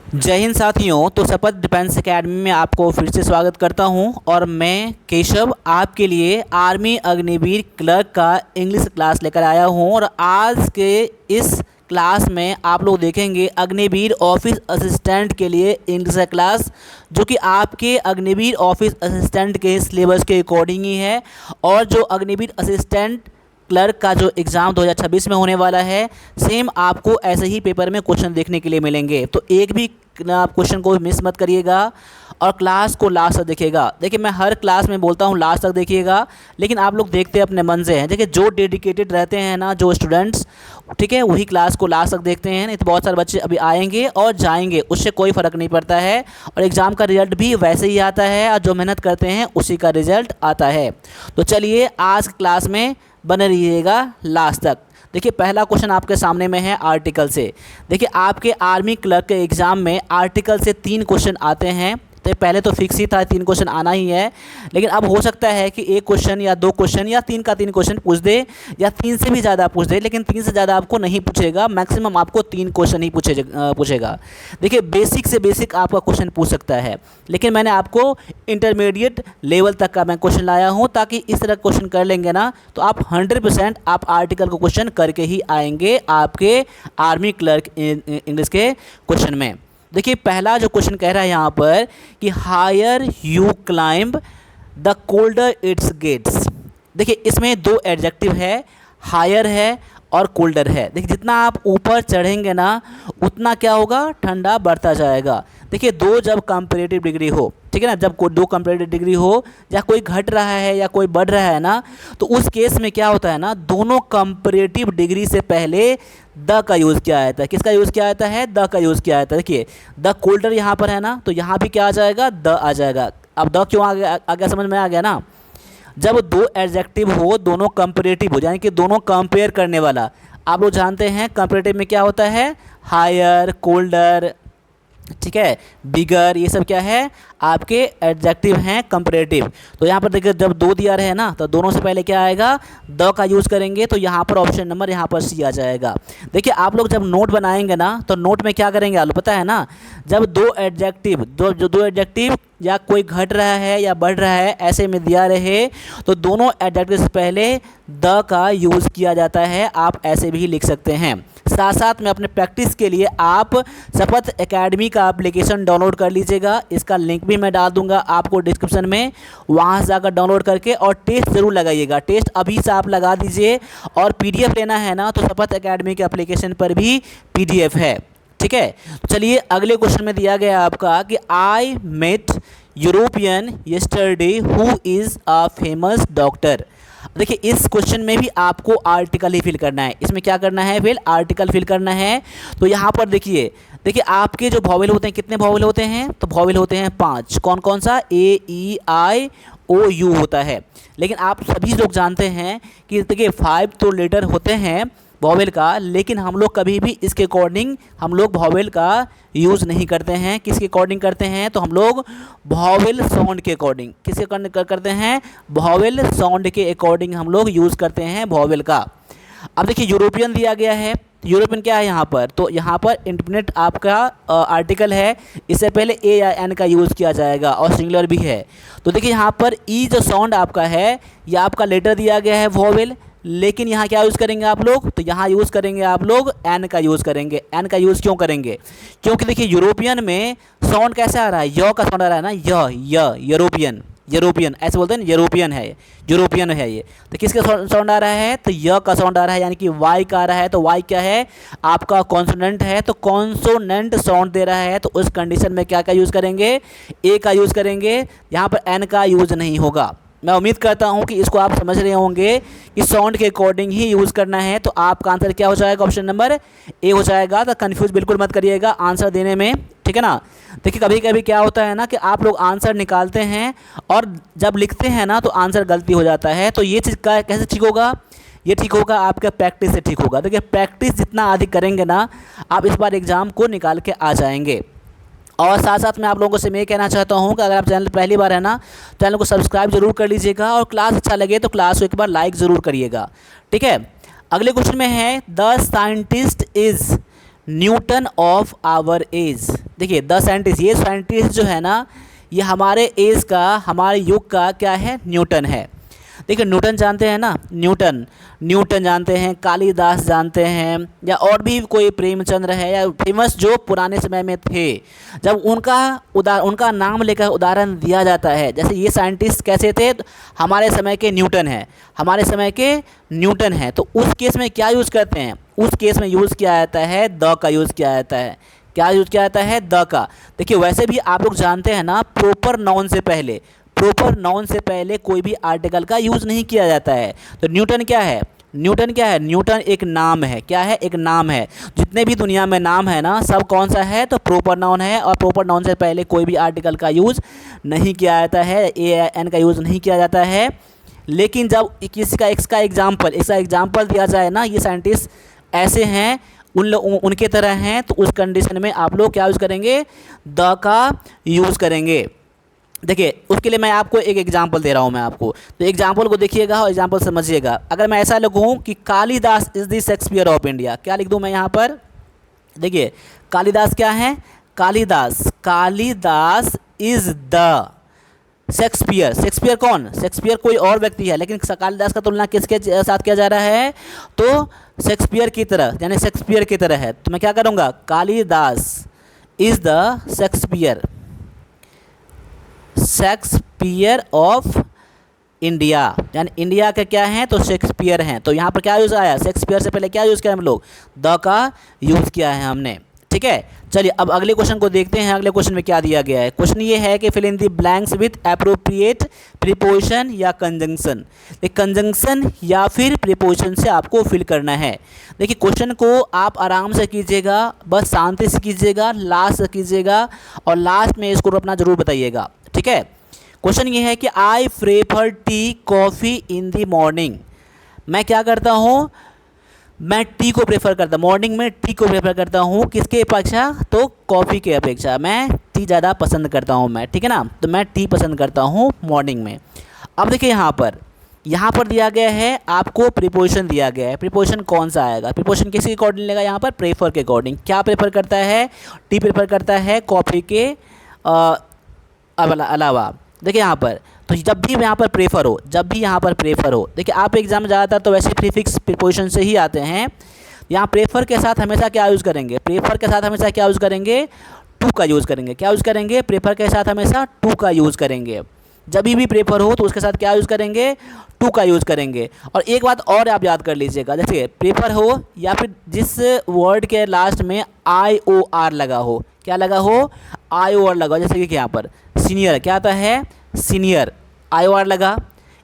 जय हिंद साथियों। तो शपथ डिफेंस एकेडमी में आपको फिर से स्वागत करता हूं और मैं केशव आपके लिए आर्मी अग्निवीर क्लर्क का इंग्लिश क्लास लेकर आया हूं। और आज के इस क्लास में आप लोग देखेंगे अग्निवीर ऑफिस असिस्टेंट के लिए इंग्लिश का क्लास, जो कि आपके अग्निवीर ऑफिस असिस्टेंट के सिलेबस के अकॉर्डिंग ही है। और जो अग्निवीर असिस्टेंट क्लर्क का जो एग्ज़ाम 2026 में होने वाला है, सेम आपको ऐसे ही पेपर में क्वेश्चन देखने के लिए मिलेंगे। तो एक भी आप क्वेश्चन को मिस मत करिएगा और क्लास को लास्ट तक देखिएगा। देखिए, मैं हर क्लास में बोलता हूँ लास्ट तक देखिएगा, लेकिन आप लोग देखते अपने मन से हैं। देखिए, जो डेडिकेटेड रहते हैं ना, जो स्टूडेंट्स, ठीक है, वही क्लास को लास्ट तक देखते हैं। नहीं तो बहुत सारे बच्चे अभी आएंगे और जाएंगे, उससे कोई फ़र्क नहीं पड़ता है। और एग्ज़ाम का रिजल्ट भी वैसे ही आता है, और जो मेहनत करते हैं उसी का रिजल्ट आता है। तो चलिए आज क्लास में बने रहिएगा लास्ट तक। देखिए, पहला क्वेश्चन आपके सामने में है आर्टिकल से। देखिए, आपके आर्मी क्लर्क के एग्ज़ाम में आर्टिकल से 3 क्वेश्चन आते हैं। तो पहले तो फिक्स ही था 3 क्वेश्चन आना ही है, लेकिन अब हो सकता है कि 1 क्वेश्चन या 2 क्वेश्चन या 3 का 3 क्वेश्चन पूछ दे, या 3 से भी ज़्यादा पूछ दे। लेकिन 3 से ज़्यादा आपको नहीं पूछेगा, मैक्सिमम आपको 3 क्वेश्चन ही पूछेगा। देखिए, बेसिक से बेसिक आपका क्वेश्चन पूछ सकता है, लेकिन मैंने आपको इंटरमीडिएट लेवल तक का मैं क्वेश्चन लाया हूँ, ताकि इस तरह क्वेश्चन कर लेंगे ना तो आप 100% आप आर्टिकल को क्वेश्चन करके ही आएंगे आपके आर्मी क्लर्क इंग्लिश के क्वेश्चन में। देखिए, पहला जो क्वेश्चन कह रहा है यहाँ पर कि higher you climb the colder its gets. देखिए, इसमें 2 एडजेक्टिव है, हायर है और कोल्डर है। देखिए, जितना आप ऊपर चढ़ेंगे ना उतना क्या होगा, ठंडा बढ़ता जाएगा। देखिए, 2 जब कंपैरेटिव डिग्री हो, ठीक है ना, जब कोई 2 कंपैरेटिव डिग्री हो, या कोई घट रहा है या कोई बढ़ रहा है ना, तो उस केस में क्या होता है ना, दोनों कंपैरेटिव डिग्री से पहले द का यूज़ किया जाता है। किसका यूज़ किया जाता है? द का यूज़ किया जाता है। देखिए, द कोल्डर यहाँ पर है ना, तो यहाँ भी क्या आ जाएगा, द आ जाएगा। अब द क्यों आ गया समझ में आ गया ना। जब 2 एडजेक्टिव हो, दोनों कंपैरेटिव हो, यानी कि दोनों कंपेयर करने वाला। आप लोग जानते हैं कंपैरेटिव में क्या होता है, हायर, कोल्डर, ठीक है, बिगर, ये सब क्या है, आपके एडजेक्टिव हैं कंपैरेटिव। तो यहाँ पर देखिए, जब 2 दिया रहे ना, तो दोनों से पहले क्या आएगा, द का यूज़ करेंगे। तो यहाँ पर ऑप्शन नंबर यहाँ पर सी आ जाएगा। देखिए, आप लोग जब नोट बनाएंगे ना, तो नोट में क्या करेंगे आप लोग पता है ना, जब 2 एडजेक्टिव या कोई घट रहा है या बढ़ रहा है ऐसे में दिया रहे, तो दोनों एडजेक्टिव से पहले द का यूज़ किया जाता है। आप ऐसे भी लिख सकते हैं। साथ साथ में अपने प्रैक्टिस के लिए आप शपथ एकेडमी का एप्लीकेशन डाउनलोड कर लीजिएगा। इसका लिंक भी मैं डाल दूंगा आपको डिस्क्रिप्शन में, वहाँ से जाकर डाउनलोड करके और टेस्ट ज़रूर लगाइएगा। टेस्ट अभी से आप लगा दीजिए। और पीडीएफ लेना है ना, तो शपथ एकेडमी के एप्लीकेशन पर भी पीडीएफ है, ठीक है। चलिए, अगले क्वेश्चन में दिया गया आपका कि I met European yesterday who is a famous doctor. देखिए, इस क्वेश्चन में भी आपको आर्टिकल ही फिल करना है। इसमें क्या करना है, फिर आर्टिकल फिल करना है। तो यहाँ पर देखिए, आपके जो वॉवेल होते हैं, कितने वॉवेल होते हैं, तो वॉवेल होते हैं 5। कौन कौन सा, ए, ई, आई, ओ, यू होता है। लेकिन आप सभी लोग जानते हैं कि देखिए 5 तो लेटर होते हैं वॉवेल का, लेकिन हम लोग कभी भी इसके अकॉर्डिंग हम लोग वॉवेल का यूज़ नहीं करते हैं। किसके अकॉर्डिंग करते हैं, तो हम लोग वॉवेल साउंड के अकॉर्डिंग। किसके अकॉर्डिंग करते हैं, वॉवेल साउंड के अकॉर्डिंग हम लोग यूज़ करते हैं वॉवेल का। अब देखिए, यूरोपियन दिया गया है। यूरोपियन क्या है यहाँ पर, तो यहाँ पर इंडिपेंडेंट आपका आर्टिकल है। इससे पहले ए या एन का यूज़ किया जाएगा और सिंगुलर भी है। तो देखिए, यहाँ पर ई जो साउंड आपका है, यह आपका लेटर दिया गया है वॉवेल, लेकिन यहाँ क्या यूज़ करेंगे आप लोग, तो यहाँ यूज़ करेंगे आप लोग एन का यूज़ करेंगे। एन का यूज़ क्यों करेंगे, क्योंकि यूरोपियन में साउंड कैसे आ रहा है, य का साउंड आ रहा है ना, यूरोपियन ऐसे बोलते हैं, यूरोपियन है ये। तो किसका साउंड आ रहा है, तो य का साउंड आ रहा है, यानी कि वाई का आ रहा है। तो वाई क्या है, आपका कॉन्सोनेंट है, तो कॉन्सोनेंट साउंड दे रहा है। तो उस कंडीशन में क्या यूज़ करेंगे, ए का यूज़ करेंगे। यहाँ पर एन का यूज़ नहीं होगा। मैं उम्मीद करता हूँ कि इसको आप समझ रहे होंगे कि साउंड के अकॉर्डिंग ही यूज़ करना है। तो आपका आंसर क्या हो जाएगा, ऑप्शन नंबर ए हो जाएगा। तो कन्फ्यूज़ बिल्कुल मत करिएगा आंसर देने में, ठीक है ना। देखिए, कभी कभी क्या होता है ना कि आप लोग आंसर निकालते हैं और जब लिखते हैं ना तो आंसर गलती हो जाता है। तो ये चीज़ कैसे ठीक होगा, ये ठीक होगा आपका प्रैक्टिस से ठीक होगा। देखिए, प्रैक्टिस जितना अधिक करेंगे ना, आप इस बार एग्ज़ाम को निकाल के आ जाएंगे। और साथ साथ मैं आप लोगों से मैं कहना चाहता हूं कि अगर आप चैनल पहली बार है ना, चैनल को सब्सक्राइब जरूर कर लीजिएगा। और क्लास अच्छा लगे तो क्लास को एक बार लाइक ज़रूर करिएगा, ठीक है। अगले क्वेश्चन में है, the scientist is Newton of our age. देखिए द साइंटिस्ट, ये साइंटिस्ट जो है ना, ये हमारे एज का, हमारे युग का क्या है, न्यूटन है। देखिए न्यूटन जानते हैं ना, न्यूटन जानते हैं, कालिदास जानते हैं, या और भी कोई प्रेमचंद्र है या फेमस जो पुराने समय में थे, जब उनका नाम लेकर उदाहरण दिया जाता है। जैसे ये साइंटिस्ट कैसे थे, तो हमारे समय के न्यूटन हैं, हमारे समय के न्यूटन हैं, तो उस केस में क्या यूज़ करते हैं, उस केस में यूज़ किया जाता है द का यूज़ किया जाता है। क्या यूज़ किया जाता है, द का। देखिए वैसे भी आप लोग जानते हैं ना, प्रोपर नाउन से पहले कोई भी आर्टिकल का यूज़ नहीं किया जाता है। तो न्यूटन क्या है, न्यूटन एक नाम है। क्या है, एक नाम है। जितने भी दुनिया में नाम है ना, सब कौन सा है, तो प्रोपर नाउन है, और प्रोपर नाउन से पहले कोई भी आर्टिकल का यूज़ नहीं किया जाता है, ए एन का यूज़ नहीं किया जाता है। लेकिन जब किसी का इसका एग्जाम्पल दिया जाए ना, ये साइंटिस्ट ऐसे हैं, उनके तरह हैं, तो उस कंडीशन में आप लोग क्या यूज़ करेंगे, द का यूज़ करेंगे। देखिए उसके लिए मैं आपको एक एग्जांपल दे रहा हूँ मैं आपको, तो एग्जांपल को देखिएगा और एग्जांपल समझिएगा। अगर मैं ऐसा लिखूँ कि Kalidas is the Shakespeare of India, क्या लिख दूँ मैं यहाँ पर, देखिए कालिदास क्या है, कालिदास इज़ द शेक्सपियर कौन, शेक्सपियर कोई और व्यक्ति है, लेकिन कालिदास का तुलना किसके साथ किया जा रहा है, तो शेक्सपियर की तरह, यानी शेक्सपियर की तरह है। तो मैं क्या करूँगा, Kalidas is the Shakespeare of India, यानी इंडिया के क्या हैं, तो शेक्सपियर हैं। तो यहाँ पर क्या यूज़ आया, शेक्सपियर से पहले क्या यूज़ किया हम लोग, द का यूज़ किया है हमने। ठीक है, चलिए अब अगले क्वेश्चन को देखते हैं। अगले क्वेश्चन में क्या दिया गया है, क्वेश्चन ये है कि fill in the blanks with appropriate preposition या कंजंक्शन। कंजंक्शन या फिर प्रीपोजिशन से आपको फिल करना है। देखिए क्वेश्चन को आप आराम से कीजिएगा, बस शांति से कीजिएगा, लास्ट से कीजिएगा, और लास्ट में इसको अपना ज़रूर बताइएगा। ठीक है, क्वेश्चन ये है कि I prefer tea coffee in the morning. मैं क्या करता हूँ, मैं टी को प्रेफर करता, मॉर्निंग में टी को प्रेफर करता हूँ, किसके अपेक्षा, तो कॉफ़ी के अपेक्षा मैं टी ज़्यादा पसंद करता हूँ मैं। ठीक है ना, तो मैं टी पसंद करता हूँ मॉर्निंग में। अब देखिए यहाँ पर दिया गया है, आपको प्रीपोजिशन दिया गया है। प्रीपोजिशन कौन सा आएगा, प्रीपोजिशन किसके अकॉर्डिंग लेगा, यहाँ पर प्रेफर के अकॉर्डिंग। क्या प्रेफर करता है, टी प्रेफर करता है कॉफ़ी के अलावा। देखिए यहाँ पर, तो जब भी यहाँ पर प्रेफर हो, देखिए आप एग्जाम में ज़्यादातर तो वैसे प्रीफिक्स प्रीपोजिशन से ही आते हैं। यहाँ प्रेफर के साथ हमेशा क्या यूज़ करेंगे, टू का यूज़ करेंगे। क्या यूज़ करेंगे, प्रेफर के साथ हमेशा टू का यूज़ करेंगे। जब भी प्रेफर हो तो उसके साथ क्या यूज़ करेंगे, टू का यूज़ करेंगे। और एक बात और आप याद कर लीजिएगा, जैसे प्रेफर हो या फिर जिस वर्ड के लास्ट में IOR लगा हो, क्या लगा हो, IOR लगा हो। जैसे कि यहाँ पर सीनियर क्या आता है, सीनियर, IOR लगा।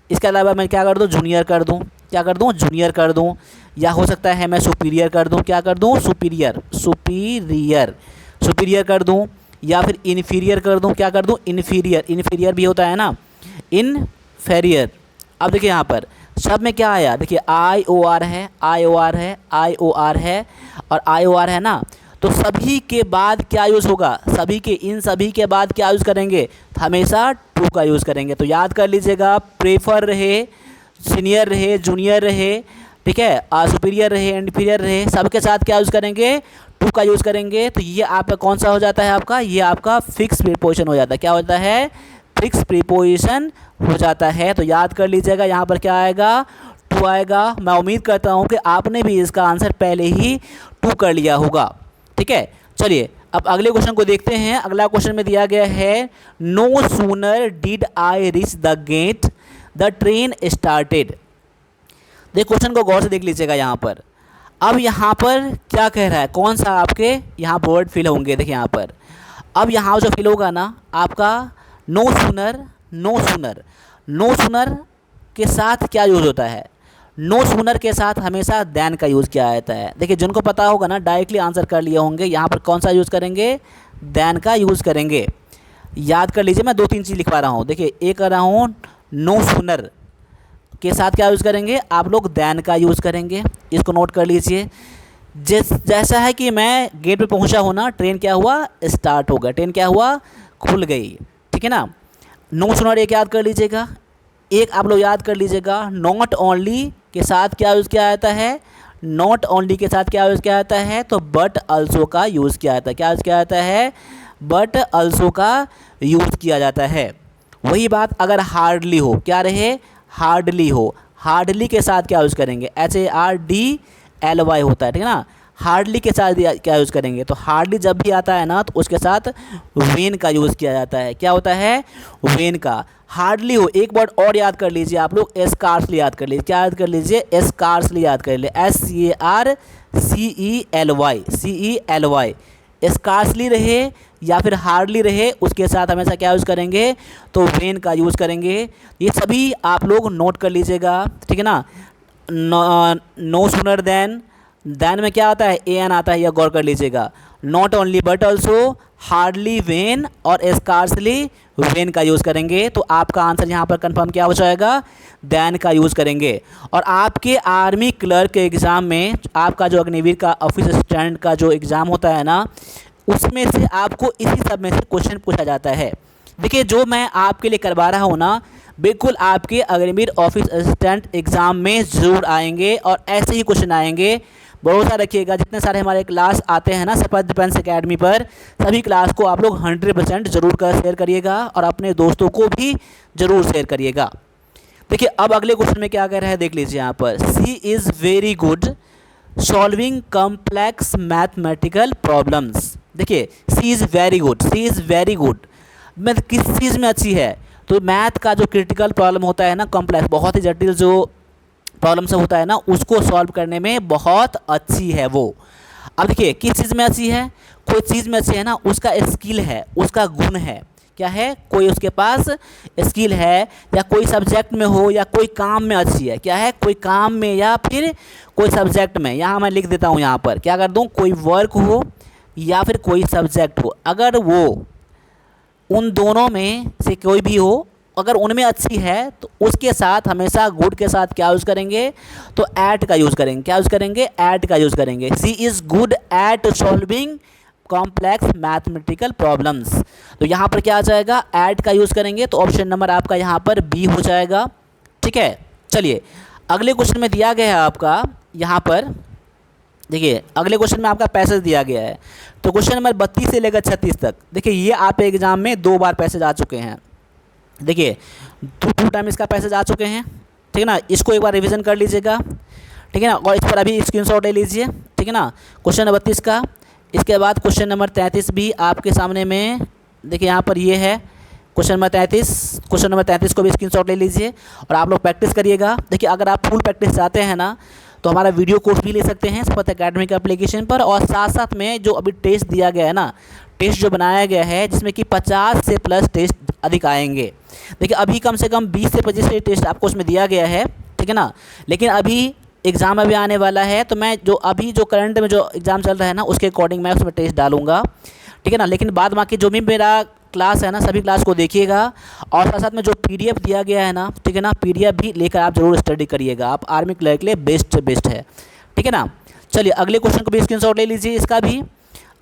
इसके अलावा मैं क्या कर दूँ, जूनियर कर दूँ, जूनियर कर दूँ, या हो सकता है मैं सुपीरियर कर दूँ, क्या कर दूँ, सुपीरियर कर दूँ, या फिर इन्फीरियर कर दूँ, क्या कर दूँ, इन्फीरियर भी होता है ना, इनफेरियर। अब देखिए यहाँ पर शब्द में क्या आया, देखिए IOR है, और IOR है ना, तो सभी के बाद क्या यूज़ होगा, इन सभी के बाद क्या यूज़ करेंगे, हमेशा टू का यूज़ करेंगे। तो याद कर लीजिएगा, प्रेफर रहे, सीनियर रहे, जूनियर रहे, ठीक है, सुपीरियर रहे, इन्फीरियर रहे, सबके साथ क्या यूज़ करेंगे, टू का यूज़ करेंगे। तो ये आपका कौन सा हो जाता है, ये आपका फिक्स प्रीपोजिशन हो जाता है। क्या होता है, फिक्स प्रीपोजिशन हो जाता है। तो याद कर लीजिएगा, यहाँ पर क्या आएगा, टू आएगा। मैं उम्मीद करता हूँ कि आपने भी इसका आंसर पहले ही टू कर लिया होगा। ठीक है, चलिए अब अगले क्वेश्चन को देखते हैं। अगला क्वेश्चन में दिया गया है, no sooner did I reach the gate the train started. देख क्वेश्चन को गौर से देख लीजिएगा यहाँ पर। अब यहाँ पर क्या कह रहा है, कौन सा आपके यहाँ वर्ड फिल होंगे, देखिए यहाँ पर। अब यहाँ जो फिल होगा ना आपका, नो सूनर के साथ क्या यूज़ होता है, नो सूनर के साथ हमेशा देन का यूज़ किया जाता है। देखिए जिनको पता होगा ना डायरेक्टली आंसर कर लिए होंगे। यहाँ पर कौन सा यूज़ करेंगे, देन का यूज़ करेंगे। याद कर लीजिए, मैं 2-3 चीज़ लिखवा रहा हूँ। देखिए एक कर रहा हूँ, नो सूनर के साथ क्या यूज़ करेंगे आप लोग, देन का यूज़ करेंगे। इसको नोट कर लीजिए। जैसा है कि मैं गेट पे पहुँचा हूँ ना, ट्रेन क्या हुआ, स्टार्ट हो गया, ट्रेन क्या हुआ, खुल गई। ठीक है ना, नो सूनर एक याद कर लीजिएगा। एक आप लोग याद कर लीजिएगा, नॉट ओनली के साथ क्या यूज़ किया जाता है, नॉट ओनली के साथ क्या यूज़ किया जाता है, तो बट अल्सो का यूज़ किया जाता है। क्या यूज़ किया जाता है, बट ऑल्सो का यूज़ किया जाता है। वही बात अगर हार्डली हो, क्या रहे, हार्डली हो, हार्डली के साथ क्या यूज़ करेंगे, HARDLY होता है, ठीक है ना। हार्डली के साथ क्या यूज़ करेंगे, तो हार्डली जब भी आता है ना तो उसके साथ वेन का यूज़ किया जाता है। क्या होता है, वेन का। हार्डली हो, एक वर्ड और याद कर लीजिए आप लोग, स्कार्सली याद कर लीजिए। क्या याद कर लीजिए, स्कार्सली याद कर लीजिए, SCARCELY। स्कार्सली रहे या फिर हार्डली रहे, उसके साथ हमेशा क्या यूज़ करेंगे, तो वेन का यूज़ करेंगे। ये सभी आप लोग नोट कर लीजिएगा, ठीक है ना। नो सूनर देन में क्या आता है, AN आता है, यह गौर कर लीजिएगा। Not only but also, hardly when और स्कार्सली वेन का यूज़ करेंगे। तो आपका आंसर यहाँ पर कंफर्म क्या हो जाएगा, देन का यूज़ करेंगे। और आपके आर्मी क्लर्क के एग्ज़ाम में, आपका जो अग्निवीर का ऑफिस असिस्टेंट का जो एग्ज़ाम होता है ना, उसमें से आपको इसी सब में से क्वेश्चन पूछा जाता है। देखिए, जो मैं आपके लिए करवा रहा हूँ ना, बिल्कुल आपके अग्निवीर ऑफिस असिस्टेंट एग्ज़ाम में ज़रूर आएंगे और ऐसे ही क्वेश्चन आएंगे। भरोसा रखिएगा, जितने सारे हमारे क्लास आते हैं ना शपथ डिफेंस एकेडमी पर, सभी क्लास को आप लोग 100% ज़रूर कर शेयर करिएगा और अपने दोस्तों को भी ज़रूर शेयर करिएगा। देखिए, अब अगले क्वेश्चन में क्या कह रहा है, देख लीजिए यहाँ पर। She is very good solving complex mathematical problems. देखिए, she is very good, she is very good, मैं किस चीज़ में अच्छी है, तो मैथ का जो क्रिटिकल प्रॉब्लम होता है ना, कॉम्प्लेक्स, बहुत ही जटिल जो प्रॉब्लम से होता है ना, उसको सॉल्व करने में बहुत अच्छी है वो। अब देखिए, किस चीज़ में अच्छी है, कोई चीज़ में अच्छी है ना, उसका स्किल है, उसका गुण है, क्या है, कोई उसके पास स्किल है, या कोई सब्जेक्ट में हो या कोई काम में अच्छी है, क्या है, कोई काम में या फिर कोई सब्जेक्ट में। यहाँ मैं लिख देता हूँ, यहाँ पर क्या कर दूँ, कोई वर्क हो या फिर कोई सब्जेक्ट हो, अगर वो उन दोनों में से कोई भी हो, अगर उनमें अच्छी है तो उसके साथ हमेशा गुड के साथ क्या यूज़ करेंगे, तो एट का यूज़ करेंगे। क्या यूज़ करेंगे, एट का यूज़ करेंगे। She is good at solving complex mathematical problems, तो यहाँ पर क्या आ जाएगा, एट का यूज़ करेंगे। तो ऑप्शन नंबर आपका यहाँ पर बी हो जाएगा, ठीक है। चलिए, अगले क्वेश्चन में दिया गया है आपका, यहाँ पर देखिए, अगले क्वेश्चन में आपका पैसेज दिया गया है। तो क्वेश्चन नंबर 32 से लेकर 36 तक, देखिए ये आप एग्ज़ाम में 2 बार पैसेज आ चुके हैं। देखिए, 2 टाइम इसका पैसेज आ चुके हैं, ठीक है ना। इसको एक बार रिवीजन कर लीजिएगा, ठीक है ना, और इस पर अभी स्क्रीनशॉट ले लीजिए, ठीक है ना, क्वेश्चन नंबर 32 का। इसके बाद क्वेश्चन नंबर 33 भी आपके सामने में, देखिए यहाँ पर ये है क्वेश्चन नंबर 33। क्वेश्चन नंबर 33 को भी स्क्रीनशॉट ले लीजिए और आप लोग प्रैक्टिस करिएगा। देखिए, अगर आप फुल प्रैक्टिस चाहते हैं ना, तो हमारा वीडियो कोर्स भी ले सकते हैं शपथ एकेडमी के एप्लीकेशन पर, और साथ साथ में जो अभी टेस्ट दिया गया है ना, टेस्ट जो बनाया गया है, जिसमें कि 50 से प्लस टेस्ट अधिक आएंगे। देखिए, अभी कम से कम 20 से 25 टेस्ट आपको उसमें दिया गया है, ठीक है ना, लेकिन अभी एग्ज़ाम अभी आने वाला है, तो मैं जो अभी जो करंट में जो एग्ज़ाम चल रहा है ना, उसके अकॉर्डिंग मैं उसमें टेस्ट डालूंगा, ठीक है ना। लेकिन बाद बाकी जो भी मेरा क्लास है ना, सभी क्लास को देखिएगा, और साथ साथ में जो PDF दिया गया है ना, ठीक है ना, PDF भी लेकर आप जरूर स्टडी करिएगा। आप आर्मी क्लर्क के लिए बेस्ट है, ठीक है ना। चलिए, अगले क्वेश्चन को भी स्क्रीनशॉट ले लीजिए, इसका भी।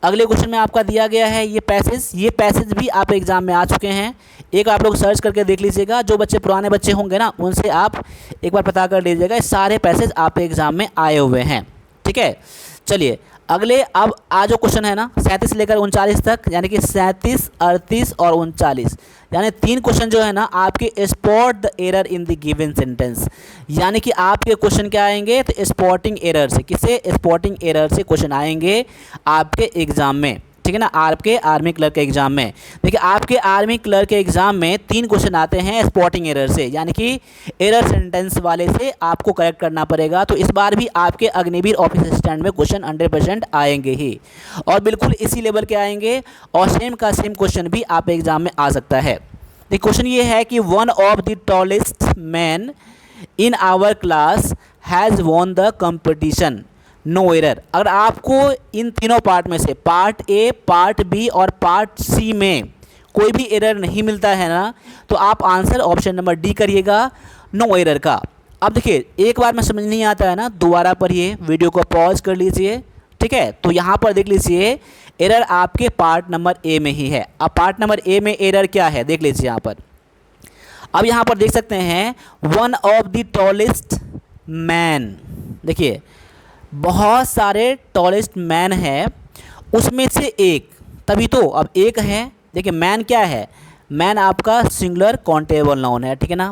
अगले क्वेश्चन में आपका दिया गया है ये पैसेज भी आप एग्ज़ाम में आ चुके हैं। एक आप लोग सर्च करके देख लीजिएगा, जो बच्चे पुराने बच्चे होंगे ना, उनसे आप एक बार पता कर लीजिएगा, सारे पैसेज आप एग्ज़ाम में आए हुए हैं, ठीक है। चलिए, अगले अब आज जो क्वेश्चन है ना, 37 से लेकर 39 तक, यानी कि 37, 38 और 39, यानी 3 क्वेश्चन जो है ना आपके spot the error in the given sentence, यानी कि आपके क्वेश्चन क्या आएंगे, तो स्पॉटिंग एरर से, किससे, स्पॉटिंग एरर से क्वेश्चन आएंगे आपके एग्जाम में, ठीक है ना, आपके आर्मी क्लर्क के एग्जाम में। देखिए, आपके आर्मी क्लर्क के एग्जाम में 3 क्वेश्चन आते हैं स्पॉटिंग एरर से, यानी कि एरर सेंटेंस वाले से आपको करेक्ट करना पड़ेगा। तो इस बार भी आपके अग्निवीर ऑफिस असिस्टेंट में क्वेश्चन 100% आएंगे ही, और बिल्कुल इसी लेवल के आएंगे, और सेम का सेम क्वेश्चन भी आप एग्जाम में आ सकता है। देखिए, क्वेश्चन ये है कि one of the tallest man in our class has won the competition, no error. अगर आपको इन तीनों पार्ट में से पार्ट ए, पार्ट बी और पार्ट सी में कोई भी एरर नहीं मिलता है ना, तो आप आंसर ऑप्शन नंबर डी करिएगा, नो एरर का। अब देखिए, एक बार में समझ नहीं आता है ना, दोबारा पढ़िए, वीडियो को पॉज कर लीजिए, ठीक है। तो यहाँ पर देख लीजिए, एरर आपके पार्ट नंबर ए में ही है। अब पार्ट नंबर ए में एरर क्या है, देख लीजिए यहाँ पर। अब यहाँ पर देख सकते हैं, one of the tallest man, देखिए बहुत सारे टॉलेस्ट मैन है, उसमें से एक, तभी तो अब एक है, देखिए मैन क्या है, मैन आपका सिंगुलर काउंटेबल नाउन है, ठीक है ना,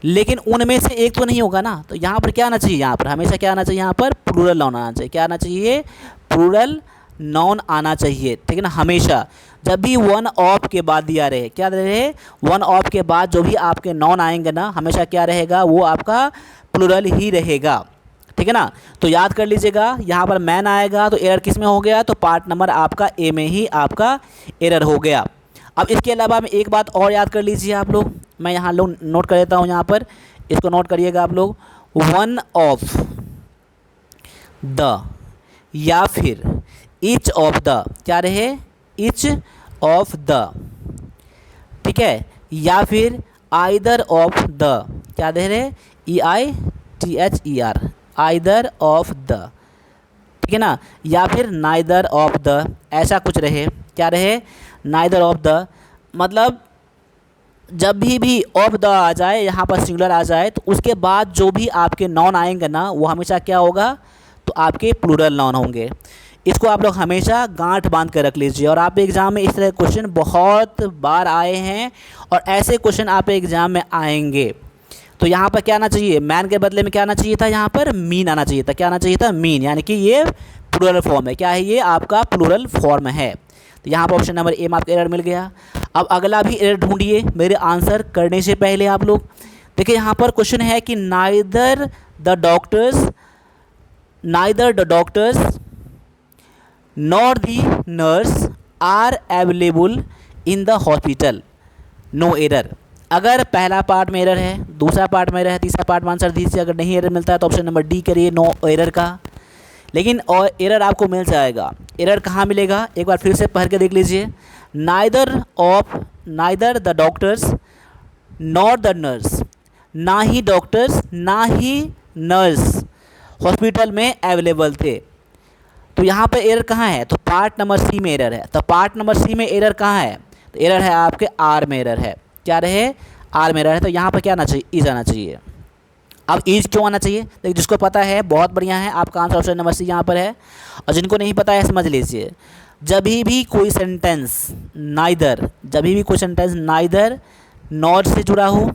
लेकिन उनमें से एक तो नहीं होगा ना, तो यहाँ पर क्या आना चाहिए, यहाँ पर हमेशा क्या आना चाहिए, यहाँ पर प्लूरल नाउन आना चाहिए, क्या आना चाहिए, प्लूरल नाउन आना चाहिए, ठीक है ना। हमेशा जब भी वन ऑफ के बाद दिया रहे, क्या रहे, वन ऑफ के बाद जो भी आपके नाउन आएंगे ना, हमेशा क्या रहेगा, वो आपका प्लूरल ही रहेगा, ठीक है ना। तो याद कर लीजिएगा, यहाँ पर मैन आएगा तो एरर किस में हो गया, तो पार्ट नंबर आपका ए में ही आपका एरर हो गया। अब इसके अलावा में एक बात और याद कर लीजिए आप लोग, मैं यहाँ लोग नोट कर देता हूँ, यहाँ पर इसको नोट करिएगा आप लोग, वन ऑफ द या फिर ईच ऑफ द, क्या रहे, ईच ऑफ द, ठीक है, या फिर आइदर ऑफ द, क्या दे रहे, EITHER, आइदर ऑफ द, ठीक है ना, या फिर नाइदर ऑफ द, ऐसा कुछ रहे, क्या रहे, नाइदर ऑफ द, मतलब जब भी ऑफ द आ जाए, यहाँ पर सिंगुलर आ जाए, तो उसके बाद जो भी आपके नाउन आएंगे ना, वो हमेशा क्या होगा, तो आपके प्लूरल नाउन होंगे। इसको आप लोग हमेशा गांठ बांध कर रख लीजिए, और आप एग्ज़ाम में इस तरह क्वेश्चन बहुत बार आए हैं और ऐसे क्वेश्चन आप एग्ज़ाम में आएंगे। तो यहाँ पर क्या आना चाहिए, मैन के बदले में क्या आना चाहिए था, यहाँ पर मीन आना चाहिए था, क्या आना चाहिए था, मीन, यानी कि ये प्लूरल फॉर्म है, क्या है, ये आपका प्लूरल फॉर्म है। तो यहाँ पर ऑप्शन नंबर ए में आपका एरर मिल गया। अब अगला भी एरर ढूंढिए मेरे आंसर करने से पहले आप लोग। देखिए यहाँ पर क्वेश्चन है कि neither the doctors nor the nurse are available in the hospital, no error. अगर पहला पार्ट में एरर है, दूसरा पार्ट में एरर है, तीसरा पार्ट में आंसर दीजिए। अगर नहीं एरर मिलता है तो ऑप्शन नंबर डी करिए, नो एरर का। लेकिन और एरर आपको मिल जाएगा। एरर कहाँ मिलेगा, एक बार फिर से पढ़ के देख लीजिए। Neither the doctors nor the nurse, ना ही डॉक्टर्स ना ही नर्स हॉस्पिटल में अवेलेबल थे। तो यहाँ पर एरर कहाँ है, तो पार्ट नंबर सी में एरर है। तो पार्ट नंबर सी में एरर कहाँ है, तो एरर है आपके आर में एरर है, क्या रहे, आर में एरर है। तो यहाँ पर क्या आना चाहिए, इज आना चाहिए। अब इज क्यों आना चाहिए, देखिए जिसको पता है बहुत बढ़िया है, आपका आंसर ऑप्शन नंबर सी यहाँ पर है। और जिनको नहीं पता है समझ लीजिए, जब भी कोई सेंटेंस नाइदर नॉट से जुड़ा हो,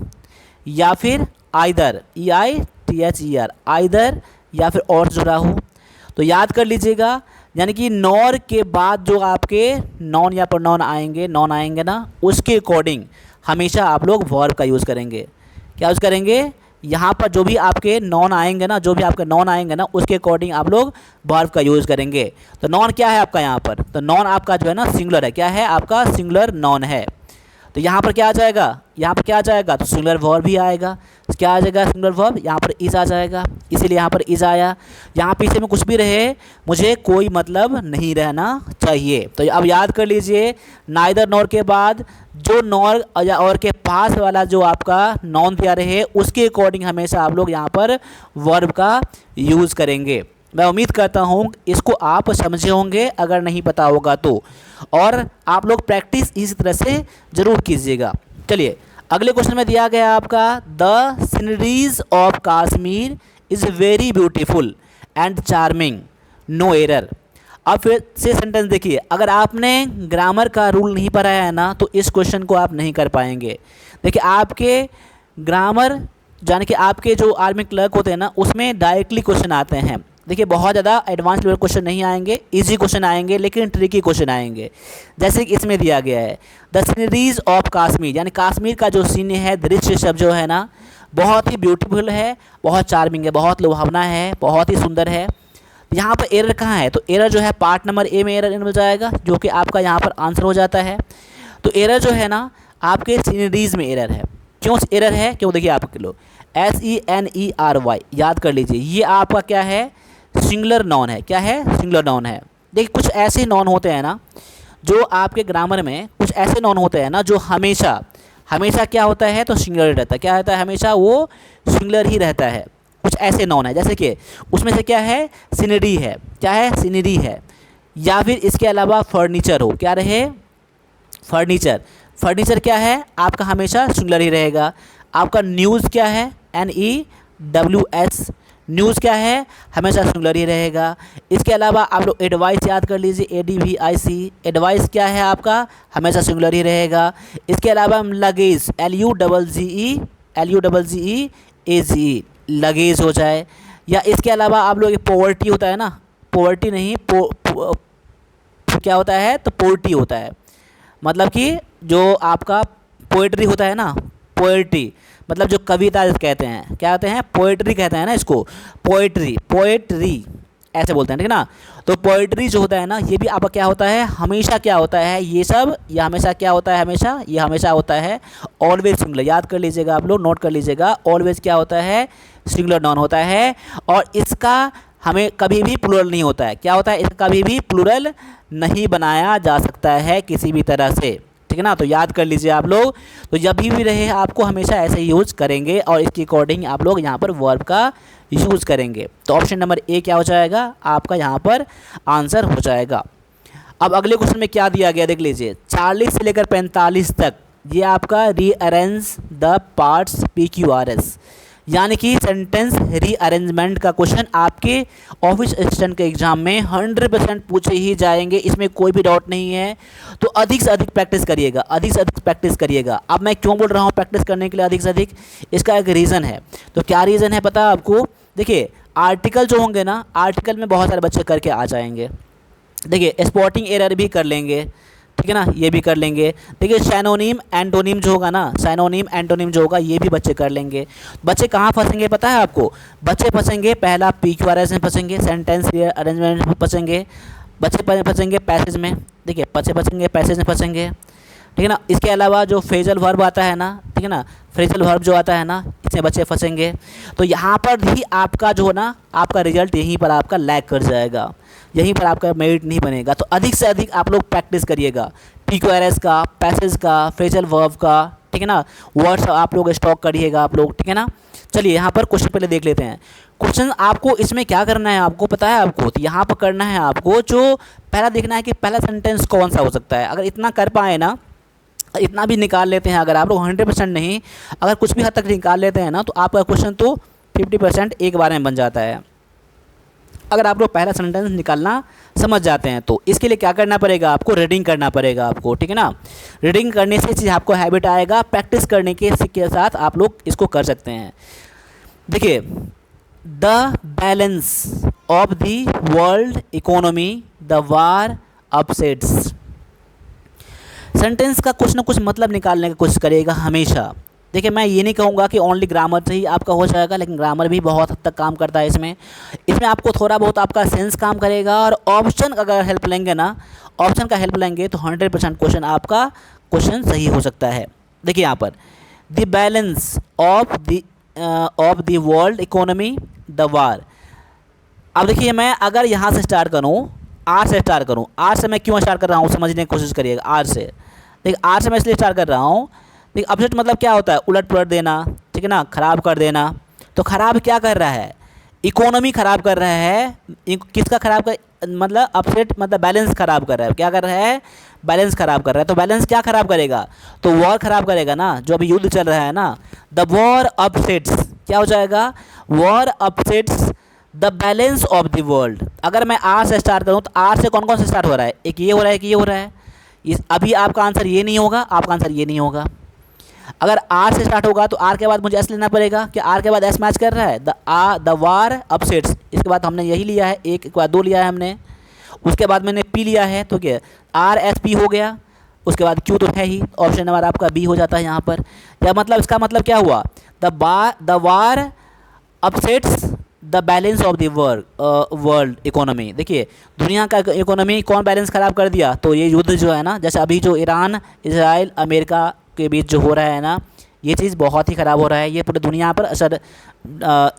या फिर आइदर EITHER आइदर, या फिर और से जुड़ा हो, तो याद कर लीजिएगा, यानी कि नॉर के बाद जो आपके नॉन या प्रोनाउन आएंगे ना, उसके अकॉर्डिंग हमेशा आप लोग वर्ब का यूज़ करेंगे। क्या यूज़ करेंगे, यहाँ पर जो भी आपके नॉन आएंगे ना, उसके अकॉर्डिंग आप लोग वर्ब का यूज़ करेंगे। तो नॉन क्या है आपका यहाँ पर, तो नॉन आपका जो है ना सिंगुलर है, क्या है आपका सिंगुलर नॉन है। तो यहाँ पर क्या आ जाएगा, तो सिंगुलर वर्ब भी आएगा। क्या आ जाएगा, सिंगुलर वर्ब, यहाँ पर इज आ जाएगा, इसीलिए यहाँ पर इज आया। यहाँ पीछे में कुछ भी रहे, मुझे कोई मतलब नहीं रहना चाहिए। तो अब याद कर लीजिए, नाइदर नॉर के बाद जो नॉर या और के पास वाला जो आपका नॉन दिया रहे, उसके अकॉर्डिंग हमेशा आप लोग यहाँ पर वर्ब का यूज़ करेंगे। मैं उम्मीद करता हूँ इसको आप समझे होंगे, अगर नहीं पता होगा तो, और आप लोग प्रैक्टिस इसी तरह से ज़रूर कीजिएगा। चलिए अगले क्वेश्चन में दिया गया आपका, the sceneries of Kashmir is very beautiful and charming, no error. अब फिर से सेंटेंस देखिए, अगर आपने ग्रामर का रूल नहीं पढ़ा है ना, तो इस क्वेश्चन को आप नहीं कर पाएंगे। देखिए आपके ग्रामर यानी कि आपके जो आर्मी क्लर्क होते हैं ना, उसमें डायरेक्टली क्वेश्चन आते हैं। देखिए बहुत ज़्यादा एडवांस लेवल क्वेश्चन नहीं आएंगे, इजी क्वेश्चन आएंगे, लेकिन ट्रिकी क्वेश्चन आएंगे। जैसे कि इसमें दिया गया है, द सीनरीज ऑफ कश्मीर, यानी कश्मीर का जो सीन है, दृश्य सब जो है ना, बहुत ही ब्यूटीफुल है, बहुत चार्मिंग है, बहुत लुभावना है, बहुत ही सुंदर है। यहाँ पर एरर कहाँ है, तो एरर जो है पार्ट नंबर ए में एरर मिल जाएगा, जो कि आपका यहाँ पर आंसर हो जाता है। तो एरर जो है ना आपके सीनरीज में एरर है। क्यों एरर है, क्यों, देखिए आपके लोग SENERY याद कर लीजिए, ये आपका क्या है, सिंगुलर नॉन है। क्या है, सिंगुलर नॉन है। देखिए कुछ ऐसे नॉन होते हैं ना, जो आपके ग्रामर में कुछ ऐसे नॉन होते हैं ना, जो हमेशा क्या होता है, तो सिंगुलर रहता है। क्या रहता है, हमेशा वो सिंगुलर ही रहता है। कुछ ऐसे नॉन है, जैसे कि उसमें से क्या है, सीनरी है, क्या है, सीनरी है, या फिर इसके अलावा फर्नीचर हो, क्या रहे, फर्नीचर क्या है आपका, हमेशा सिंगुलर ही रहेगा। आपका न्यूज़ क्या है, NEWS न्यूज़ क्या है, हमेशा सिंगुलर ही रहेगा। इसके अलावा आप लोग एडवाइस याद कर लीजिए, ADVIC, एडवाइस क्या है आपका, हमेशा सिंगुलर ही रहेगा। इसके अलावा हम लगेज, LUGGE लगेज हो जाए। या इसके अलावा आप लोग पॉवर्टी होता है ना, पॉवर्टी नहीं क्या होता है, तो पोर्टी होता है, मतलब कि जो आपका पोएट्री होता है ना, पोएट्री मतलब जो कविता कहते हैं, क्या कहते हैं, पोएट्री कहते हैं ना इसको, पोएट्री ऐसे बोलते हैं, ठीक है ना। तो पोएट्री जो होता है ना, ये भी आपका क्या होता है, हमेशा क्या होता है, ये सब ये हमेशा क्या होता है, हमेशा ये हमेशा होता है ऑलवेज सिंगुलर। याद कर लीजिएगा आप लोग, नोट कर लीजिएगा, ऑलवेज क्या होता है, सिंगुलर नाउन होता है। और इसका हमें कभी भी प्लूरल नहीं होता है, क्या होता है, इसका कभी भी प्लूरल नहीं बनाया जा सकता है किसी भी तरह से, ठीक है ना। तो याद कर लीजिए आप लोग, तो जब भी रहे आपको हमेशा ऐसे ही यूज़ करेंगे और इसके अकॉर्डिंग आप लोग यहाँ पर वर्ब का यूज़ करेंगे। तो ऑप्शन नंबर ए क्या हो जाएगा, आपका यहाँ पर आंसर हो जाएगा। अब अगले क्वेश्चन में क्या दिया गया देख लीजिए, 40 से लेकर 45 तक, ये आपका रीअरेंज द पार्ट्स PQRS, यानी कि सेंटेंस रीअरेंजमेंट का क्वेश्चन आपके ऑफिस असिस्टेंट के एग्जाम में 100% पूछे ही जाएंगे, इसमें कोई भी डाउट नहीं है। तो अधिक से अधिक प्रैक्टिस करिएगा, अधिक से अधिक प्रैक्टिस करिएगा। अब मैं क्यों बोल रहा हूँ प्रैक्टिस करने के लिए अधिक से अधिक, इसका एक रीज़न है। तो क्या रीज़न है पता है आपको, देखिए आर्टिकल जो होंगे ना, आर्टिकल में बहुत सारे बच्चे करके आ जाएंगे, देखिए स्पॉटिंग एरर भी कर लेंगे, ठीक है ना, ये भी कर लेंगे। देखिए सिनोनिम एंटोनिम जो होगा ना, सिनोनिम एंटोनिम जो होगा ये भी बच्चे कर लेंगे। बच्चे कहाँ फंसेंगे पता है आपको, बच्चे फंसेंगे पहला PQRS में फंसेंगे, सेंटेंस अरेंजमेंट में फंसेंगे, बच्चे फंसेंगे पैसेज में, देखिए बच्चे फंसेंगे पैसेज में फंसेंगे, ठीक है ना। इसके अलावा जो फ्रेजल वर्ब आता है ना, ठीक है ना, फ्रेजल वर्ब जो आता है ना, इसमें बच्चे फंसेंगे। तो यहाँ पर भी आपका जो है ना, आपका रिजल्ट यहीं पर आपका लैग कर जाएगा, यहीं पर आपका मेरिट नहीं बनेगा। तो अधिक से अधिक आप लोग प्रैक्टिस करिएगा PQRS का, पैसेज का, फ्रेजल वर्ब का, ठीक है ना, वर्ड्स आप लोग स्टॉक करिएगा आप लोग, ठीक है ना। चलिए यहाँ पर क्वेश्चन पहले देख लेते हैं। क्वेश्चन आपको इसमें क्या करना है, आपको पता है आपको, तो यहाँ पर करना है आपको, जो पहला देखना है कि पहला सेंटेंस कौन सा हो सकता है। अगर इतना कर पाए ना, इतना भी निकाल लेते हैं, अगर आप लोग 100% नहीं, अगर कुछ भी हद तक निकाल लेते हैं ना, तो आपका क्वेश्चन तो 50% एक बार में बन जाता है, अगर आप लोग पहला सेंटेंस निकालना समझ जाते हैं। तो इसके लिए क्या करना पड़ेगा, आपको रीडिंग करना पड़ेगा आपको, ठीक है ना। रीडिंग करने से चीज़ आपको हैबिट आएगा, प्रैक्टिस करने के साथ आप लोग इसको कर सकते हैं। देखिए, the balance of the world economy the war upsets, sentence का कुछ ना कुछ मतलब निकालने की कोशिश करिएगा हमेशा। देखिए मैं ये नहीं कहूँगा कि ओनली ग्रामर से ही आपका हो जाएगा, लेकिन ग्रामर भी बहुत हद तक काम करता है इसमें आपको थोड़ा बहुत आपका सेंस काम करेगा। और ऑप्शन अगर हेल्प लेंगे ना, ऑप्शन का हेल्प लेंगे तो 100% क्वेश्चन आपका क्वेश्चन सही हो सकता है। देखिए यहाँ पर the balance of the world economy the war. अब देखिए मैं अगर यहाँ से स्टार्ट करूँ, आर से स्टार्ट करूँ, आर से मैं क्यों स्टार्ट कर रहा हूँ समझने की कोशिश करिएगा। आर से, देखिए आर से मैं इसलिए स्टार्ट कर रहा हूँ, देखिए अपसेट मतलब क्या होता है, उलट पुलट देना, ठीक है ना, ख़राब कर देना। तो ख़राब क्या कर रहा है, इकोनॉमी ख़राब कर रहा है। किसका ख़राब कर, मतलब अपसेट मतलब बैलेंस ख़राब कर रहा है, क्या कर रहा है, बैलेंस ख़राब कर रहा है। तो बैलेंस क्या ख़राब करेगा, तो वॉर ख़राब करेगा ना, जो अभी युद्ध चल रहा है ना। द वॉर अपसेट्स क्या हो जाएगा, war upsets the balance of the world. अगर मैं आर से स्टार्ट करूँ तो आर से कौन कौन से स्टार्ट हो रहा है, एक ये हो रहा है, एक ये हो रहा है। अभी आपका आंसर ये नहीं होगा, आपका आंसर ये नहीं होगा। अगर आर से स्टार्ट होगा तो आर के बाद मुझे एस लेना पड़ेगा, कि आर के बाद एस मैच कर रहा है, द वार अपसेट्स। इसके बाद हमने यही लिया है, एक के बाद दो लिया है हमने, उसके बाद मैंने पी लिया है, तो क्या आर एस पी हो गया। उसके बाद क्यू तो है ही, ऑप्शन नंबर आपका बी हो जाता है यहाँ पर। या मतलब इसका मतलब क्या हुआ, the war upsets the balance of the world economy. देखिए दुनिया का इकोनॉमी कौन बैलेंस ख़राब कर दिया, तो ये युद्ध जो है ना, जैसे अभी जो ईरान इजराइल अमेरिका के बीच जो हो रहा है ना, ये चीज़ बहुत ही ख़राब हो रहा है। ये पूरे दुनिया पर असर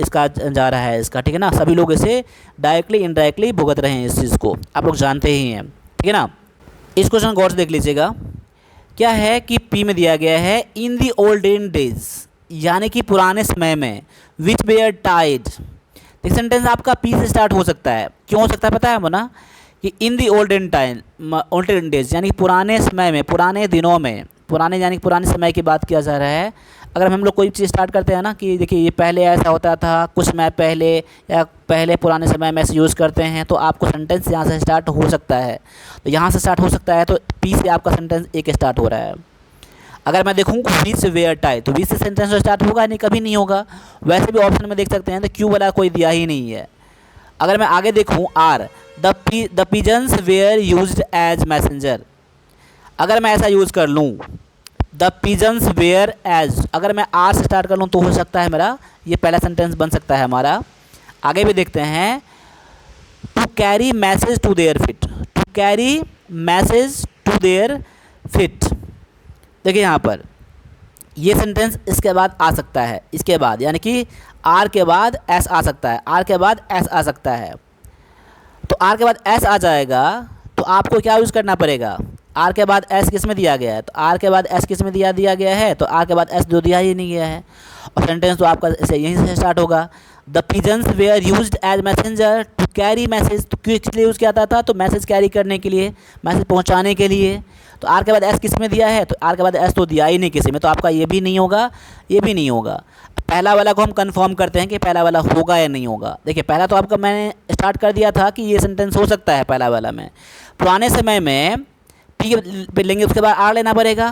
इसका जा रहा है इसका, ठीक है ना। सभी लोग इसे डायरेक्टली इनडायरेक्टली भुगत रहे हैं इस चीज़ को, आप लोग जानते ही हैं, ठीक है ना। इस क्वेश्चन गौर से देख लीजिएगा, क्या है कि पी में दिया गया है इन दी ओल्डन डेज, यानी कि पुराने समय में, विच वेयर टाइड। एक सेंटेंस आपका पी से स्टार्ट हो सकता है, क्यों हो सकता है पता है वो ना, कि इन दी ओल्डन डेज यानी पुराने समय में, पुराने दिनों में, पुराने यानी कि पुराने समय की बात किया जा रहा है। अगर हम लोग कोई चीज़ स्टार्ट करते हैं ना कि देखिए ये पहले ऐसा होता था, कुछ समय पहले या पहले पुराने समय में ऐसे यूज़ करते हैं, तो आपको सेंटेंस यहाँ से स्टार्ट हो सकता है। तो यहाँ से स्टार्ट हो सकता है, तो पी से आपका सेंटेंस ए के स्टार्ट हो रहा है। अगर मैं देखूँ विच वेयर टाई, तो विच से सेंटेंस तो स्टार्ट होगा नहीं, कभी नहीं होगा। वैसे भी ऑप्शन में देख सकते हैं तो क्यू वाला कोई दिया ही नहीं है। अगर मैं आगे देखूँ R, the pigeons were used as messenger, अगर मैं ऐसा यूज़ कर लूँ द पिजन्स वेयर एज, अगर मैं आर से स्टार्ट कर लूँ तो हो सकता है मेरा ये पहला सेंटेंस बन सकता है हमारा। आगे भी देखते हैं, to carry message to their fit, to carry message to their fit. देखिए यहाँ पर ये सेंटेंस इसके बाद आ सकता है, इसके बाद यानी कि आर के बाद एस आ सकता है, आर के बाद एस आ सकता है। तो आर के बाद एस आ जाएगा तो आपको क्या यूज़ करना पड़ेगा, आर के बाद एस किस में दिया गया है, तो आर के बाद एस किस में दिया गया है, तो आर के बाद एस जो दिया ही नहीं गया है, और सेंटेंस तो आपका ऐसे यहीं से स्टार्ट होगा। The pigeons were used as messenger to carry message, तो क्यों किस लिए यूज़ किया था, तो मैसेज कैरी करने के लिए, मैसेज पहुंचाने के लिए। तो आर के बाद एस किस में दिया है, तो आर के बाद एस तो दिया ही नहीं किसी में, तो आपका ये भी नहीं होगा, ये भी नहीं होगा। पहला वाला को हम कंफर्म करते हैं कि पहला वाला होगा या नहीं होगा। देखिए पहला तो आपका मैंने स्टार्ट कर दिया था कि ये सेंटेंस हो सकता है पहला वाला में। पुराने समय में पी पे लेंगे, उसके बाद आर लेना पड़ेगा।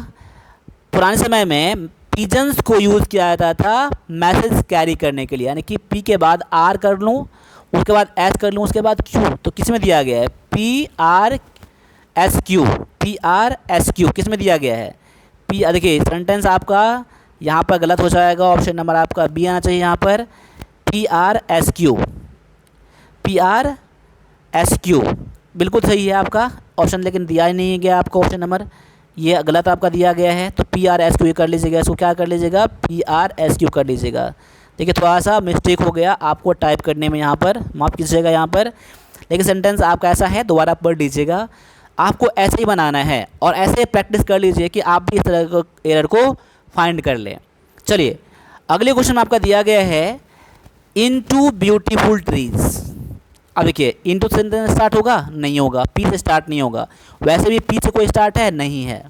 पुराने समय में पिजन्स को यूज़ किया जाता था मैसेज कैरी करने के लिए, यानी कि पी के बाद आर कर लूँ, उसके बाद एस कर लूँ, उसके बाद क्यू, तो किस में दिया गया है, P R S Q, P R S Q किस में दिया गया है, पी। देखिए सेंटेंस आपका यहाँ पर गलत हो जाएगा, ऑप्शन नंबर आपका बी आना चाहिए यहाँ पर, P R S Q, P R S Q बिल्कुल सही है आपका ऑप्शन, लेकिन दिया ही नहीं गया आपका ऑप्शन नंबर, ये गलत आपका दिया गया है। तो पी आर एस क्यू कर लीजिएगा, इसको क्या कर लीजिएगा, पी आर एस क्यू कर लीजिएगा। देखिए थोड़ा सा मिस्टेक हो गया आपको टाइप करने में, यहाँ पर माफ़ कीजिएगा यहाँ पर, लेकिन सेंटेंस आपका ऐसा है, दोबारा पढ़ लीजिएगा। आपको ऐसे ही बनाना है और ऐसे प्रैक्टिस कर लीजिए कि आप भी इस तरह को एरर को फाइंड कर लें। चलिए अगले क्वेश्चन में आपका दिया गया है, इनटू ब्यूटीफुल ट्रीज। अब देखिए इनटू सेंटेंस स्टार्ट होगा, नहीं होगा, पी से स्टार्ट नहीं होगा, वैसे भी पी से कोई स्टार्ट है नहीं है।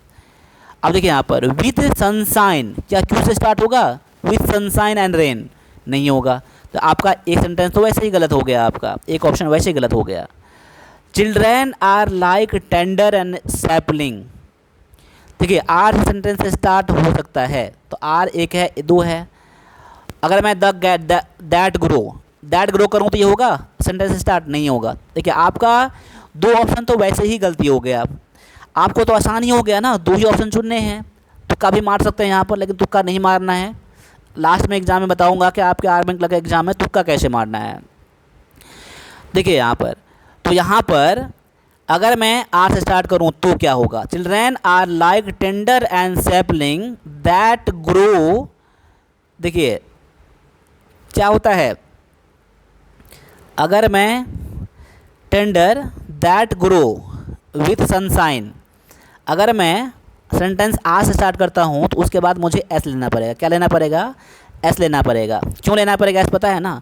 अब देखिए यहाँ पर विथ सनशाइन, क्या क्यू से स्टार्ट होगा, विथ सनशाइन एंड रेन, नहीं होगा। तो आपका एक सेंटेंस तो वैसे ही गलत हो गया, आपका एक ऑप्शन वैसे ही गलत हो गया। Children are like tender and sapling, देखिए आर सेंटेंस से स्टार्ट हो सकता है, तो आर एक है, दो है। अगर मैं दैट ग्रो करूँ तो ये होगा, सेंटेंस स्टार्ट नहीं होगा। देखिए आपका दो ऑप्शन तो वैसे ही गलती हो गया, आपको तो आसान ही हो गया ना, दो ही ऑप्शन चुनने हैं, तुक्का भी मार सकते हैं यहाँ पर, लेकिन तुक्का नहीं मारना है। लास्ट में एग्जाम में बताऊंगा कि आपके आर्मी क्लर्क एग्जाम में तुक्का कैसे मारना है। देखिए यहाँ पर, तो यहाँ पर अगर मैं आर से स्टार्ट करूँ तो क्या होगा, children are like tender and sapling that grow. देखिए क्या होता है, अगर मैं tender that grow with sunshine, अगर मैं सेंटेंस आर से स्टार्ट करता हूँ तो उसके बाद मुझे एस लेना पड़ेगा। क्या लेना पड़ेगा, एस लेना पड़ेगा। क्यों लेना पड़ेगा एस, पता है ना।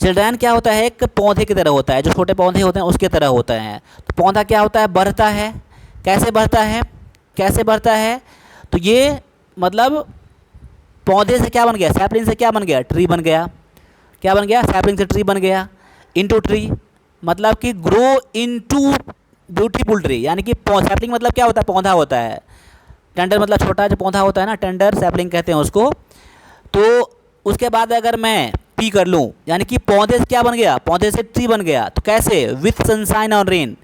चिल्ड्रन क्या होता है, एक पौधे की तरह होता है, जो छोटे पौधे होते हैं उसके तरह होता है। तो पौधा क्या होता है, बढ़ता है। कैसे बढ़ता है, कैसे बढ़ता है, तो ये मतलब पौधे से क्या बन गया, सैपलिंग से क्या बन गया, ट्री बन गया। क्या बन गया, सैपलिंग से ट्री बन गया। इनटू ट्री मतलब कि ग्रो इनटू ब्यूटीफुल ट्री, यानी कि सैपलिंग मतलब क्या होता है, पौधा होता है। टेंडर मतलब छोटा जो पौधा होता है ना, टेंडर सैपलिंग कहते हैं उसको। तो उसके बाद अगर मैं पी कर लूँ, यानी कि पौधे से क्या बन गया, पौधे से ट्री बन गया। तो कैसे, विथ सनशाइन और रेन,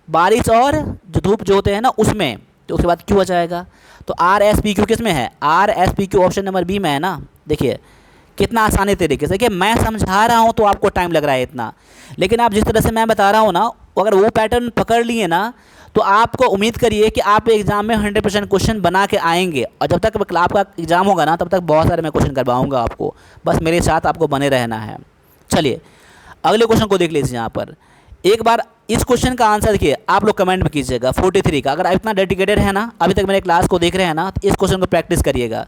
बारिश और जो धूप जो होते हैं ना उसमें। तो उसके बाद क्यू आ जाएगा। तो आर एस पी क्यू किस में है, R S P Q option number B में है ना। देखिए कितना आसानी तरीके से, देखिए मैं समझा रहा हूँ तो आपको टाइम लग रहा है इतना, लेकिन आप जिस तरह से मैं बता रहा हूँ ना, अगर वो पैटर्न पकड़ लिए ना तो आपको उम्मीद करिए कि आप एग्ज़ाम में 100% क्वेश्चन बना के आएंगे। और जब तक आपका एग्ज़ाम होगा ना तब तक बहुत सारे मैं क्वेश्चन करवाऊँगा आपको, बस मेरे साथ आपको बने रहना है। चलिए अगले क्वेश्चन को देख लीजिए। यहाँ पर एक बार इस क्वेश्चन का आंसर देखिए, आप लोग कमेंट में कीजिएगा 43 का। अगर इतना डेडिकेटेड है ना, अभी तक मेरे क्लास को देख रहे हैं ना, तो इस क्वेश्चन को प्रैक्टिस करिएगा।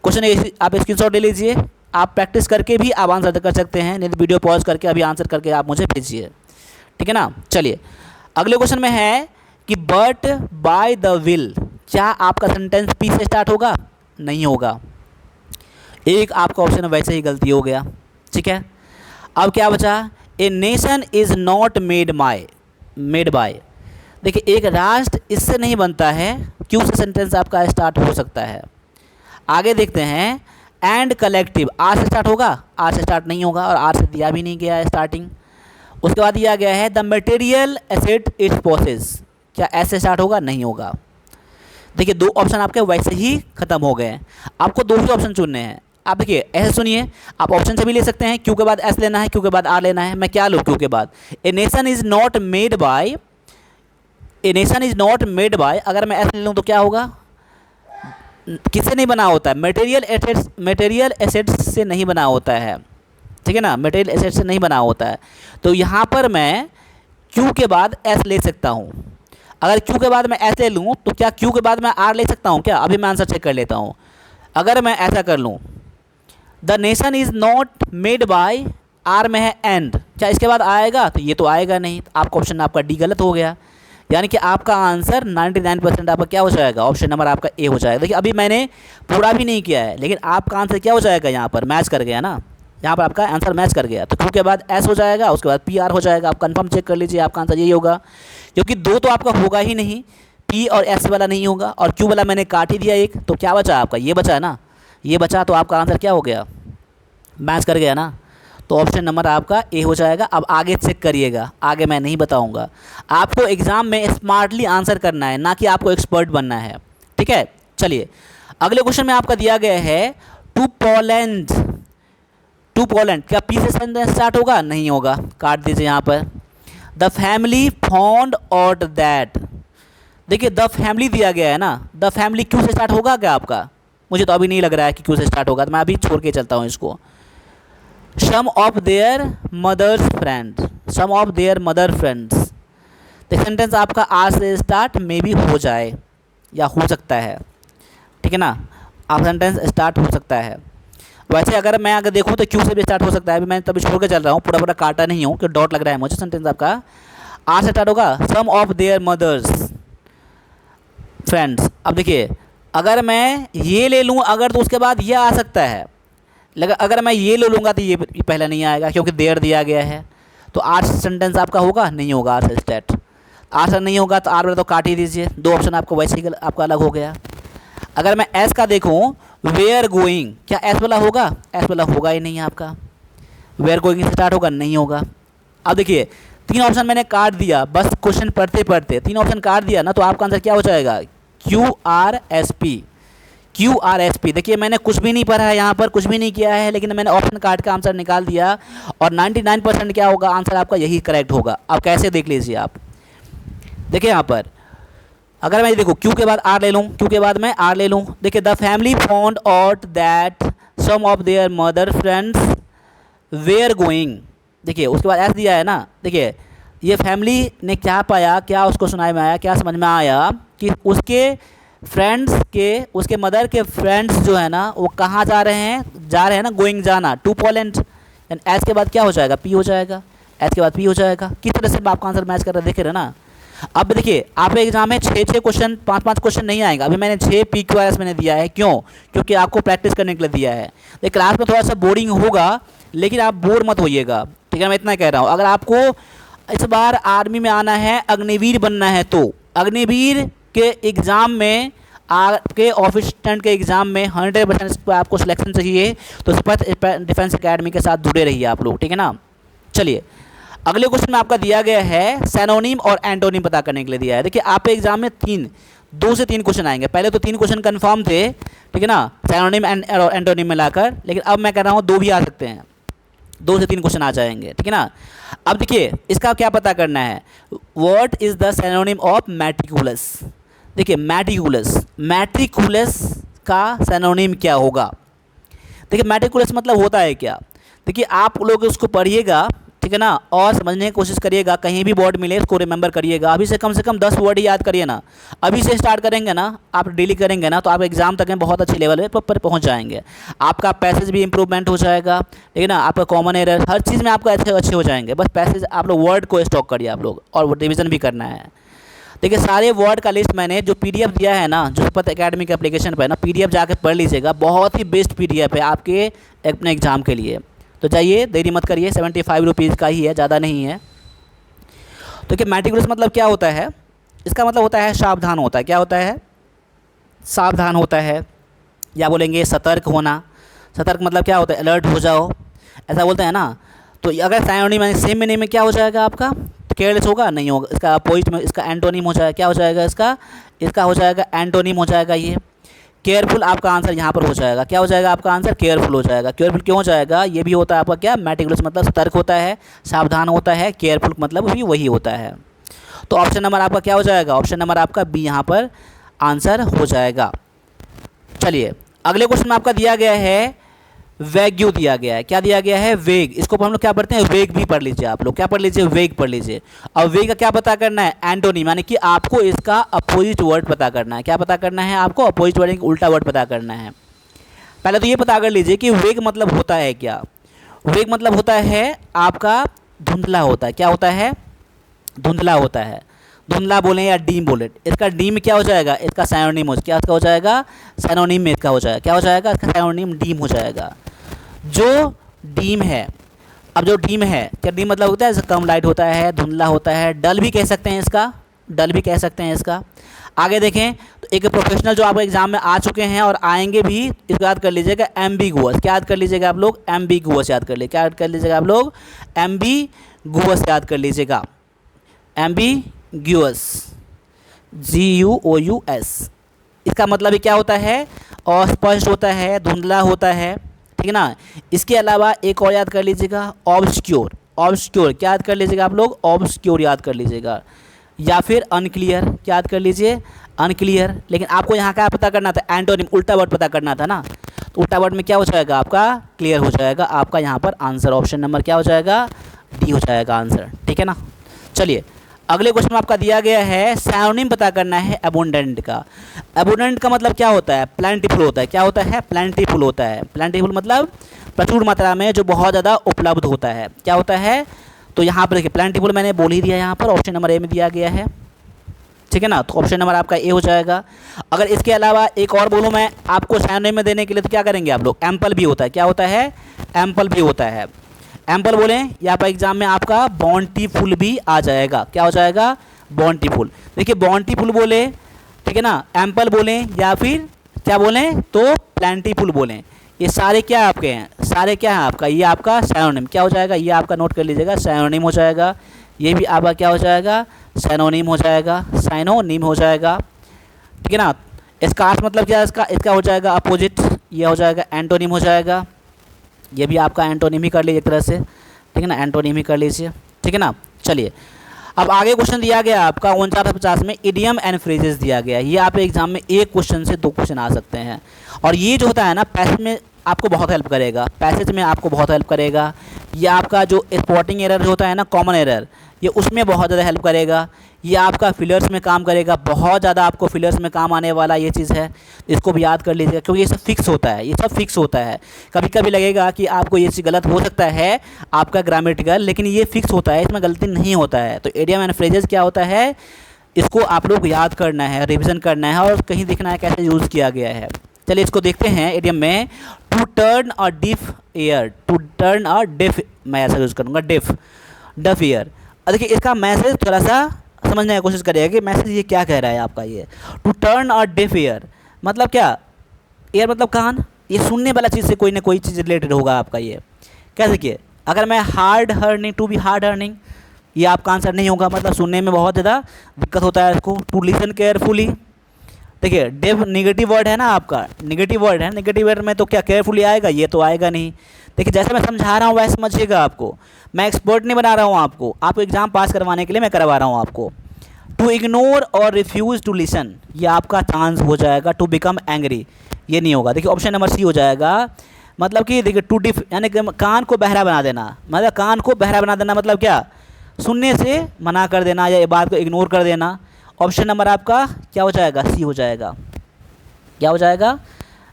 क्वेश्चन आप स्क्रीनशॉट ले लीजिए, आप प्रैक्टिस करके भी आप आंसर कर सकते हैं, नहीं तो वीडियो पॉज करके अभी आंसर करके आप मुझे भेजिए, ठीक है ना। चलिए अगले क्वेश्चन में है कि बट बाय द विल, क्या आपका सेंटेंस पी से स्टार्ट होगा? नहीं होगा। एक आपका ऑप्शन वैसे ही गलती हो गया। ठीक है, अब क्या बचा? A nation is not made bye. देखिए, एक राष्ट्र इससे नहीं बनता है, क्यों से सेंटेंस आपका स्टार्ट हो सकता है। आगे देखते हैं, एंड कलेक्टिव आर से स्टार्ट होगा? आर से स्टार्ट नहीं होगा, और आर से दिया भी नहीं गया है स्टार्टिंग। उसके बाद दिया गया है the material asset it's possesses, क्या ऐसे स्टार्ट होगा? नहीं होगा। देखिए, दो ऑप्शन आपके वैसे ही खत्म हो गए। आपको दूसरे ऑप्शन चुनने हैं। आप देखिए, ऐसे सुनिए, आप ऑप्शन से भी ले सकते हैं, क्यू के बाद एस लेना है, क्यू के बाद आर लेना है। मैं क्या लूँ क्यू के बाद? A nation is not made bye, a nation is not made bye, अगर मैं एस ले लूँ तो क्या होगा? किससे नहीं बना होता है? मटेरियल एसेट्स से नहीं बना होता है। ठीक है ना, मटेरियल एसेट्स से नहीं बना होता है। तो यहाँ पर मैं क्यू के बाद एस ले सकता हूँ। अगर क्यू के बाद मैं एस ले लूँ तो क्या क्यू के बाद मैं आर ले सकता हूँ क्या? अभी मैं आंसर चेक कर लेता हूँ। अगर मैं ऐसा कर लूँ, the nation is not made by, R में है एंड, क्या इसके बाद आएगा? तो ये तो आएगा नहीं। तो आपका ऑप्शन आपका डी गलत हो गया। यानी कि आपका आंसर 99% आपका क्या हो जाएगा? ऑप्शन नंबर आपका ए हो जाएगा। देखिए, अभी मैंने पूरा भी नहीं किया है, लेकिन आपका आंसर क्या हो जाएगा? यहाँ पर मैच कर गया ना, यहाँ पर आपका आंसर मैच कर गया। तो क्यू के बाद एस हो जाएगा, उसके बाद पी आर हो जाएगा। आप कंफर्म चेक कर लीजिए, आपका आंसर यही होगा, क्योंकि दो तो आपका होगा ही नहीं, पी और एस वाला नहीं होगा, और क्यू वाला मैंने काट ही दिया एक। तो क्या बचा आपका? ये बचा है ना, ये बचा। तो आपका आंसर क्या हो गया? मैच कर गया ना। तो ऑप्शन नंबर आपका ए हो जाएगा। अब आगे चेक करिएगा, आगे मैं नहीं बताऊंगा। आपको एग्जाम में स्मार्टली आंसर करना है, ना कि आपको एक्सपर्ट बनना है। ठीक है, चलिए अगले क्वेश्चन में आपका दिया गया है टू पोलैंड। टू पोलैंड, क्या पी से सेंटेंस स्टार्ट होगा? नहीं होगा, काट दीजिए यहाँ पर। The family found out that, देखिए द फैमिली दिया गया है ना, द फैमिली क्यू से स्टार्ट होगा क्या आपका? मुझे तो अभी नहीं लग रहा है कि क्यू से स्टार्ट होगा, तो मैं अभी छोड़ के चलता हूँ इसको। Some of their mothers friends, some of their mother friends, तो सेंटेंस आपका आर से स्टार्ट मे भी हो जाए या हो सकता है। ठीक है ना, आप सेंटेंस स्टार्ट हो सकता है। वैसे अगर मैं अगर देखूँ तो क्यू से भी स्टार्ट हो सकता है। अभी मैं तभी छोड़ के चल रहा हूँ, पूरा पूरा काटा नहीं हूँ कि डॉट लग रहा है मुझे। सेंटेंस आपका आर से स्टार्ट होगा, सम ऑफ देयर मदर्स फ्रेंड्स। अब देखिए, अगर मैं ये ले लूँ अगर, तो उसके बाद ये आ सकता है, लेकिन अगर मैं ये ले लूँगा तो ये पहले नहीं आएगा, क्योंकि देयर दिया गया है। तो आर सेंटेंस आपका होगा? नहीं होगा, आर से स्टार्ट। आर से नहीं होगा तो आर वाला तो काट ही दीजिए, दो ऑप्शन आपको वैसे ही आपका अलग हो गया। अगर मैं एस का देखूँ, वेयर गोइंग, क्या एस वाला होगा? एस वाला होगा ही नहीं आपका। वेयर गोइंग से स्टार्ट होगा? नहीं होगा। अब देखिए, तीन ऑप्शन मैंने काट दिया, बस क्वेश्चन पढ़ते पढ़ते तीन ऑप्शन काट दिया ना, तो आपका आंसर क्या हो जाएगा? Q R S P, Q R S P. देखिए, मैंने कुछ भी नहीं पढ़ा है यहाँ पर, कुछ भी नहीं किया है, लेकिन मैंने ऑप्शन काट का आंसर निकाल दिया, और 99% क्या होगा? आंसर आपका यही करेक्ट होगा। अब कैसे देख लीजिए आप, देखिए यहाँ पर अगर मैं देखो क्यू के बाद आर ले लूँ, क्यू के बाद मैं आर ले लूँ। देखिए, the family found out that some of their mother friends were going, देखिए उसके बाद एस दिया है ना। देखिए, ये फैमिली ने क्या पाया, क्या उसको सुनाई में आया, क्या समझ में आया कि उसके फ्रेंड्स के, उसके मदर के फ्रेंड्स जो है ना, वो कहाँ जा रहे हैं ना, गोइंग जाना, टू पोलैंड। एंड एस के बाद क्या हो जाएगा? पी हो जाएगा। एस के बाद पी हो जाएगा। किस तरह से आपका आंसर मैच कर रहा है, देख रहे ना। अब देखिए, आपके एग्जाम में 6 क्वेश्चन, 5 क्वेश्चन नहीं आएगा। अभी मैंने 6 पी क्यू आर एस मैंने दिया है, क्यों? क्योंकि आपको प्रैक्टिस करने के लिए दिया है। देखिए, क्लास में थोड़ा सा बोरिंग होगा, लेकिन आप बोर मत होइएगा। ठीक है, मैं इतना कह रहा हूँ। अगर आपको इस बार आर्मी में आना है, अग्निवीर बनना है, तो अग्निवीर के एग्ज़ाम में, आपके ऑफिसर के एग्ज़ाम में 100% आपको सिलेक्शन चाहिए, तो स्पष्ट डिफेंस एकेडमी के साथ जुड़े रहिए आप लोग। ठीक है ना। चलिए, अगले क्वेश्चन में आपका दिया गया है सैनोनिम और एंटोनिम पता करने के लिए दिया है। देखिए, आपके एग्जाम में 2 से 3 क्वेश्चन आएंगे। पहले तो 3 क्वेश्चन कंफर्म थे, ठीक है ना, सैनोनिम और एंटोनिम मिलाकर, लेकिन अब मैं कह रहा हूँ 2 भी आ सकते हैं, 2 से 3 क्वेश्चन आ जाएंगे। ठीक है ना। अब देखिए, इसका क्या पता करना है, what is the synonym of meticulous. देखिए, मैट्रिकुलस का सैनोनिम क्या होगा। देखिए, मैट्रिकुलस मतलब होता है क्या। देखिए, आप लोग उसको पढ़िएगा, ठीक है ना, और समझने की कोशिश करिएगा। कहीं भी वर्ड मिले उसको रिमेंबर करिएगा। अभी से कम 10 वर्ड याद करिए ना। अभी से स्टार्ट करेंगे ना, आप डेली करेंगे ना, तो आप एग्जाम तक में बहुत अच्छे लेवल पर पहुंच जाएंगे। आपका पैसेज भी इंप्रूवमेंट हो जाएगा, ठीक है ना। आपका कॉमन एरर हर चीज़ में आपका अच्छे हो जाएंगे। बस पैसेज आप लोग वर्ड को स्टॉक करिए आप लोग, और वो रिविज़न भी करना है। देखिए सारे वर्ड का लिस्ट मैंने जो पीडीएफ दिया है ना, जो शपथ एकेडमी के एप्लीकेशन पर है ना, पीडीएफ जाके पढ़ लीजिएगा, बहुत ही बेस्ट पीडीएफ है आपके अपने एग्ज़ाम के लिए। तो जाइए, देरी मत करिए, 75 रुपीज़ का ही है, ज़्यादा नहीं है। तो क्या मेटिकुलस मतलब क्या होता है? इसका मतलब होता है सावधान होता है। क्या होता है? सावधान होता है, या बोलेंगे सतर्क होना। सतर्क मतलब क्या होता है? अलर्ट हो जाओ, ऐसा बोलते हैं ना। तो अगर साइनोनिम यानी सेम मीनिंग में क्या हो जाएगा आपका? केयरलेस होगा? नहीं होगा। इसका अपोजिट में इसका एंटोनिम हो जाएगा, क्या हो जाएगा इसका हो जाएगा एंटोनिम हो जाएगा ये। केयरफुल आपका आंसर यहाँ पर हो जाएगा। क्या हो जाएगा आपका आंसर? केयरफुल हो जाएगा। केयरफुल क्यों हो जाएगा? ये भी होता है आपका क्या? मेटिकुलस मतलब सतर्क होता है, सावधान होता है। केयरफुल मतलब भी वही होता है। तो ऑप्शन नंबर आपका क्या हो जाएगा? ऑप्शन नंबर आपका बी यहाँ पर आंसर हो जाएगा। चलिए अगले क्वेश्चन में आपका दिया गया है वेग्यू दिया गया है। क्या दिया गया है? वेग। इसको हम लोग क्या पढ़ते हैं? वेग भी पढ़ लीजिए आप लोग। क्या पढ़ लीजिए? वेग पढ़ लीजिए। और वेग का क्या पता करना है? एंटोनिम, यानी कि आपको इसका अपोजिट वर्ड पता करना है। क्या पता करना है आपको? अपोजिट वर्ड, उल्टा वर्ड पता करना है। पहले तो ये पता कर लीजिए कि वेग मतलब होता है क्या। वेग मतलब होता है आपका धुंधला होता है। क्या होता है? धुंधला होता है। धुंधला बोलें या डीम बोलें, इसका डीम क्या हो जाएगा? इसका साइनोनिम क्या इसका हो जाएगा? साइनोनिम में इसका हो जाएगा। क्या हो जाएगा? इसका साइनोनिम डीम हो जाएगा। जो डीम है, अब जो डीम है, क्या डीम मतलब होता है? कम लाइट होता है, धुंधला होता है, डल भी कह सकते हैं इसका, डल भी कह सकते हैं इसका। आगे देखें तो एक प्रोफेशनल जो आपको एग्जाम में आ चुके हैं और आएंगे भी, इसको याद कर लीजिएगा एम्बिगुअस। क्या याद कर लीजिएगा आप लोग? एम्बिगुअस याद कर लीजिए। क्या याद कर लीजिएगा आप लोग? एम्बिगुअस याद कर लीजिएगा। Ambiguous, GUOUS। इसका मतलब ही क्या होता है? अस्पष्ट होता है, धुंधला होता है, ठीक है ना। इसके अलावा एक और याद कर लीजिएगा, ऑब्सक्योर। ऑब्सक्योर क्या याद कर लीजिएगा आप लोग? ऑब्सक्योर याद कर लीजिएगा। या फिर अनक्लियर, क्या याद कर लीजिए? अनक्लियर। लेकिन आपको यहाँ क्या पता करना था? एंटोनिम, उल्टा वर्ड पता करना था ना। तो उल्टा वर्ड में क्या हो जाएगा आपका? क्लियर हो जाएगा। आपका यहाँ पर आंसर ऑप्शन नंबर क्या हो जाएगा? डी हो जाएगा आंसर, ठीक है ना। चलिए अगले क्वेश्चन में आपका दिया गया है साइनोनिम पता करना है अबुंडेंट का। अबुंडेंट का मतलब क्या होता है? प्लेंटीफुल होता है। क्या होता है? प्लेंटीफुल होता है। प्लेंटीफुल मतलब प्रचुर मात्रा में, जो बहुत ज़्यादा उपलब्ध होता है। क्या होता है? तो यहाँ पर देखिए प्लेंटीफुल मैंने बोल ही दिया, यहाँ पर ऑप्शन नंबर ए में दिया गया है, ठीक है ना। तो ऑप्शन नंबर आपका ए हो जाएगा। अगर इसके अलावा एक और बोलूँ मैं आपको साइनोनिम में देने के लिए, तो क्या करेंगे आप लोग? एम्पल भी होता है। क्या होता है? एम्पल भी होता है। एम्पल बोलें या पर एग्जाम में आपका बॉन्टीफुल भी आ जाएगा। क्या हो जाएगा? बॉन्टीफुल। देखिए बॉन्टीफुल बोले, ठीक है ना, एम्पल बोलें या फिर क्या बोलें तो प्लेंटीफुल बोलें, ये सारे क्या आपके हैं? सारे क्या हैं आपका? ये आपका साइनोनिम क्या हो जाएगा? ये आपका नोट कर लीजिएगा, साइनोनिम हो जाएगा। ये भी आपका क्या हो जाएगा? साइनोनिम हो जाएगा, साइनोनिम हो जाएगा, ठीक है ना। इसका अर्थ मतलब क्या है? इसका हो जाएगा अपोजिट, ये हो जाएगा एंटोनिम हो जाएगा। ये भी आपका एंटोनिम ही कर लीजिए एक तरह से, ठीक है ना, एंटोनिम ही कर लीजिए, ठीक है ना। चलिए अब आगे क्वेश्चन दिया गया आपका 4950 में इडियम एंड फ्रेजेस दिया गया है। ये आप एग्जाम में एक क्वेश्चन से दो क्वेश्चन आ सकते हैं, और ये जो होता है ना पैसेज में आपको बहुत हेल्प करेगा। पैसेज में आपको बहुत हेल्प करेगा। ये आपका जो स्पॉटिंग एरर होता है ना, कॉमन एरर, ये उसमें बहुत ज़्यादा हेल्प करेगा। ये आपका फिलर्स में काम करेगा, बहुत ज़्यादा आपको फिलर्स में काम आने वाला ये चीज़ है। इसको भी याद कर लीजिएगा, क्योंकि ये सब फिक्स होता है, ये सब फिक्स होता है। कभी कभी लगेगा कि आपको ये चीज़ गलत हो सकता है आपका ग्रामेटिकल, लेकिन ये फिक्स होता है, इसमें गलती नहीं होता है। तो इडियम एंड फ्रेजेस क्या होता है? इसको आप लोग याद करना है, रिविज़न करना है, और कहीं देखना है कैसे यूज़ किया गया है। चलिए इसको देखते हैं इडियम में। To turn a deaf ear, to turn a deaf, मैं ऐसा यूज़ करूँगा, डफ ईयर। और देखिए इसका मैसेज थोड़ा सा समझने की कोशिश करिएगा कि मैसेज ये क्या कह रहा है आपका। ये to turn a deaf ear मतलब क्या? ईयर मतलब कान, ये सुनने वाला चीज़ से कोई ना कोई चीज़ रिलेटेड होगा आपका। ये क्या देखिए, अगर मैं हार्ड हर्निंग, टू बी हार्ड हर्निंग, ये आपका आंसर नहीं होगा, मतलब सुनने में बहुत ज़्यादा दिक्कत होता है इसको। टू लिसन केयरफुली, देखिए डेफ निगेटिव वर्ड है ना आपका, निगेटिव वर्ड है, निगेटिव वर्ड में तो क्या केयरफुली आएगा? ये तो आएगा नहीं। देखिए जैसे मैं समझा रहा हूँ वैसे समझिएगा आपको, मैं एक्सपर्ट नहीं बना रहा हूँ आपको एग्ज़ाम पास करवाने के लिए मैं करवा रहा हूँ आपको। टू इग्नोर और रिफ्यूज़ टू लिसन, ये आपका चांस हो जाएगा। टू बिकम एंग्री, ये नहीं होगा। देखिए ऑप्शन नंबर सी हो जाएगा। मतलब कि देखिए टू डिफ यानी कि कान को बहरा बना देना, मतलब कान को बहरा बना देना मतलब क्या? सुनने से मना कर देना या ये बात को इग्नोर कर देना। ऑप्शन नंबर आपका क्या हो जाएगा? सी हो जाएगा। क्या हो जाएगा?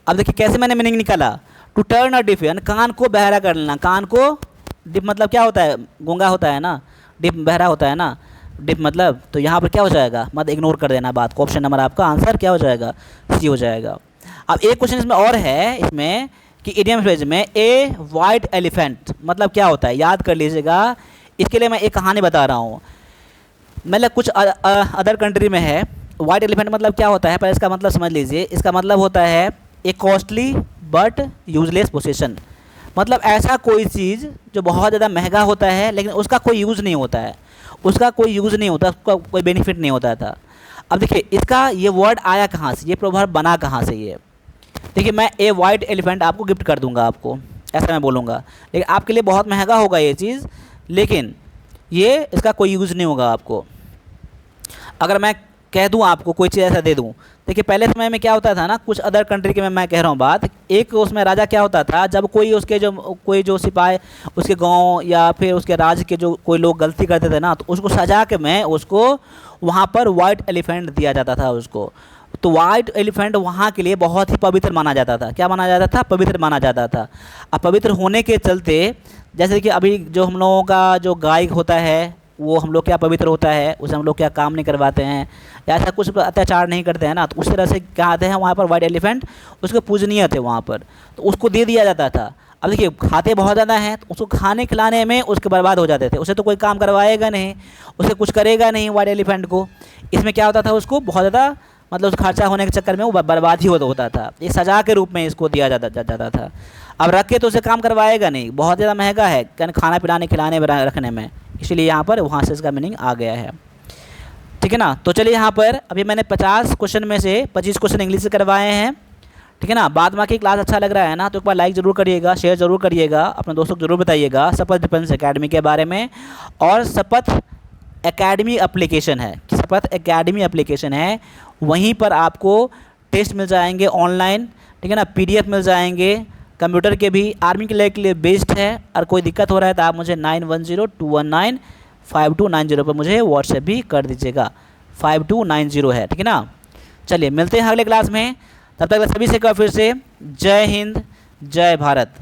अब देखिए कैसे मैंने मीनिंग निकाला। टू टर्न अ डिफ यानी कान को बहरा कर लेना। कान को डिफ मतलब क्या होता है? गूंगा होता है ना, डिफ बहरा होता है ना। डिप मतलब, तो यहाँ पर क्या हो जाएगा, मत इग्नोर कर देना बात को, ऑप्शन नंबर आपका आंसर क्या हो जाएगा, सी हो जाएगा। अब एक क्वेश्चन इसमें और है इसमें कि इडियम फ्रेज में ए वाइट एलिफेंट मतलब क्या होता है, याद कर लीजिएगा। इसके लिए मैं एक कहानी बता रहा हूँ, मतलब कुछ अदर कंट्री में है। वाइट एलिफेंट मतलब क्या होता है, पर इसका मतलब समझ लीजिए। इसका मतलब होता है ए कॉस्टली बट यूजलेस पोसेशन, मतलब ऐसा कोई चीज़ जो बहुत ज़्यादा महंगा होता है लेकिन उसका कोई यूज़ नहीं होता है, उसका कोई यूज़ नहीं होता, उसका कोई बेनिफिट नहीं होता था। अब देखिए इसका ये वर्ड आया कहाँ से, ये प्रोवर्ब बना कहाँ से ये। देखिए मैं ए वाइट एलिफेंट आपको गिफ्ट कर दूंगा आपको, ऐसा मैं बोलूँगा, लेकिन आपके लिए बहुत महंगा होगा ये चीज़, लेकिन ये इसका कोई यूज़ नहीं होगा आपको। अगर मैं कह दूं आपको कोई चीज़ ऐसा दे दूं, देखिए पहले समय में क्या होता था ना, कुछ अदर कंट्री के में मैं कह रहा हूँ बात, एक उसमें राजा क्या होता था, जब कोई जो सिपाही उसके गांव या फिर उसके राज्य के जो कोई लोग गलती करते थे ना, तो उसको सजा के में उसको वहाँ पर वाइट एलिफेंट दिया जाता था उसको। तो वाइट एलिफेंट वहाँ के लिए बहुत ही पवित्र माना जाता था। क्या माना जाता था, पवित्र माना जाता था। अब पवित्र होने के चलते, जैसे कि अभी जो हम लोगों का जो गाय होता है वो हम लोग क्या पवित्र होता है, उसे हम लोग क्या काम नहीं करवाते हैं या ऐसा कुछ अत्याचार नहीं करते हैं ना, तो उस तरह से क्या आते हैं वहाँ पर वाइट एलिफेंट उसके पूजनीय थे वहाँ पर, तो उसको दे दिया जाता था। अब देखिए खाते बहुत ज़्यादा हैं तो उसको खाने खिलाने में उसके बर्बाद हो जाते थे, उसे तो कोई काम करवाएगा नहीं, उसे कुछ करेगा नहीं वाइट एलिफेंट को। इसमें क्या होता था, उसको बहुत ज़्यादा मतलब उस खर्चा होने के चक्कर में वो बर्बाद ही होता था। ये सजा के रूप में इसको दिया जाता था। अब रख के तो उसे काम करवाएगा नहीं, बहुत ज़्यादा महंगा है खाना पिलाने खिलाने में रखने में, इसलिए यहाँ पर वहाँ से इसका मीनिंग आ गया है। ठीक है ना। तो चलिए यहाँ पर अभी मैंने 50 क्वेश्चन में से 25 क्वेश्चन इंग्लिश से करवाए हैं। ठीक है ना। बाद बाकी क्लास अच्छा लग रहा है ना, तो एक बार लाइक ज़रूर करिएगा, शेयर ज़रूर करिएगा, अपने दोस्तों को ज़रूर बताइएगा शपथ डिफेंस एकेडमी के बारे में। और शपथ एकेडमी एप्लीकेशन है, शपथ एकेडमी एप्लीकेशन है, वहीं पर आपको टेस्ट मिल जाएंगे ऑनलाइन। ठीक है ना। PDF मिल जाएंगे, कंप्यूटर के भी, आर्मी के लिए बेस्ड है। और कोई दिक्कत हो रहा है तो आप मुझे 9102195290 पर मुझे व्हाट्सएप भी कर दीजिएगा, 5290 है। ठीक है ना। चलिए मिलते हैं अगले क्लास में, तब तक सभी से फिर से जय हिंद जय भारत।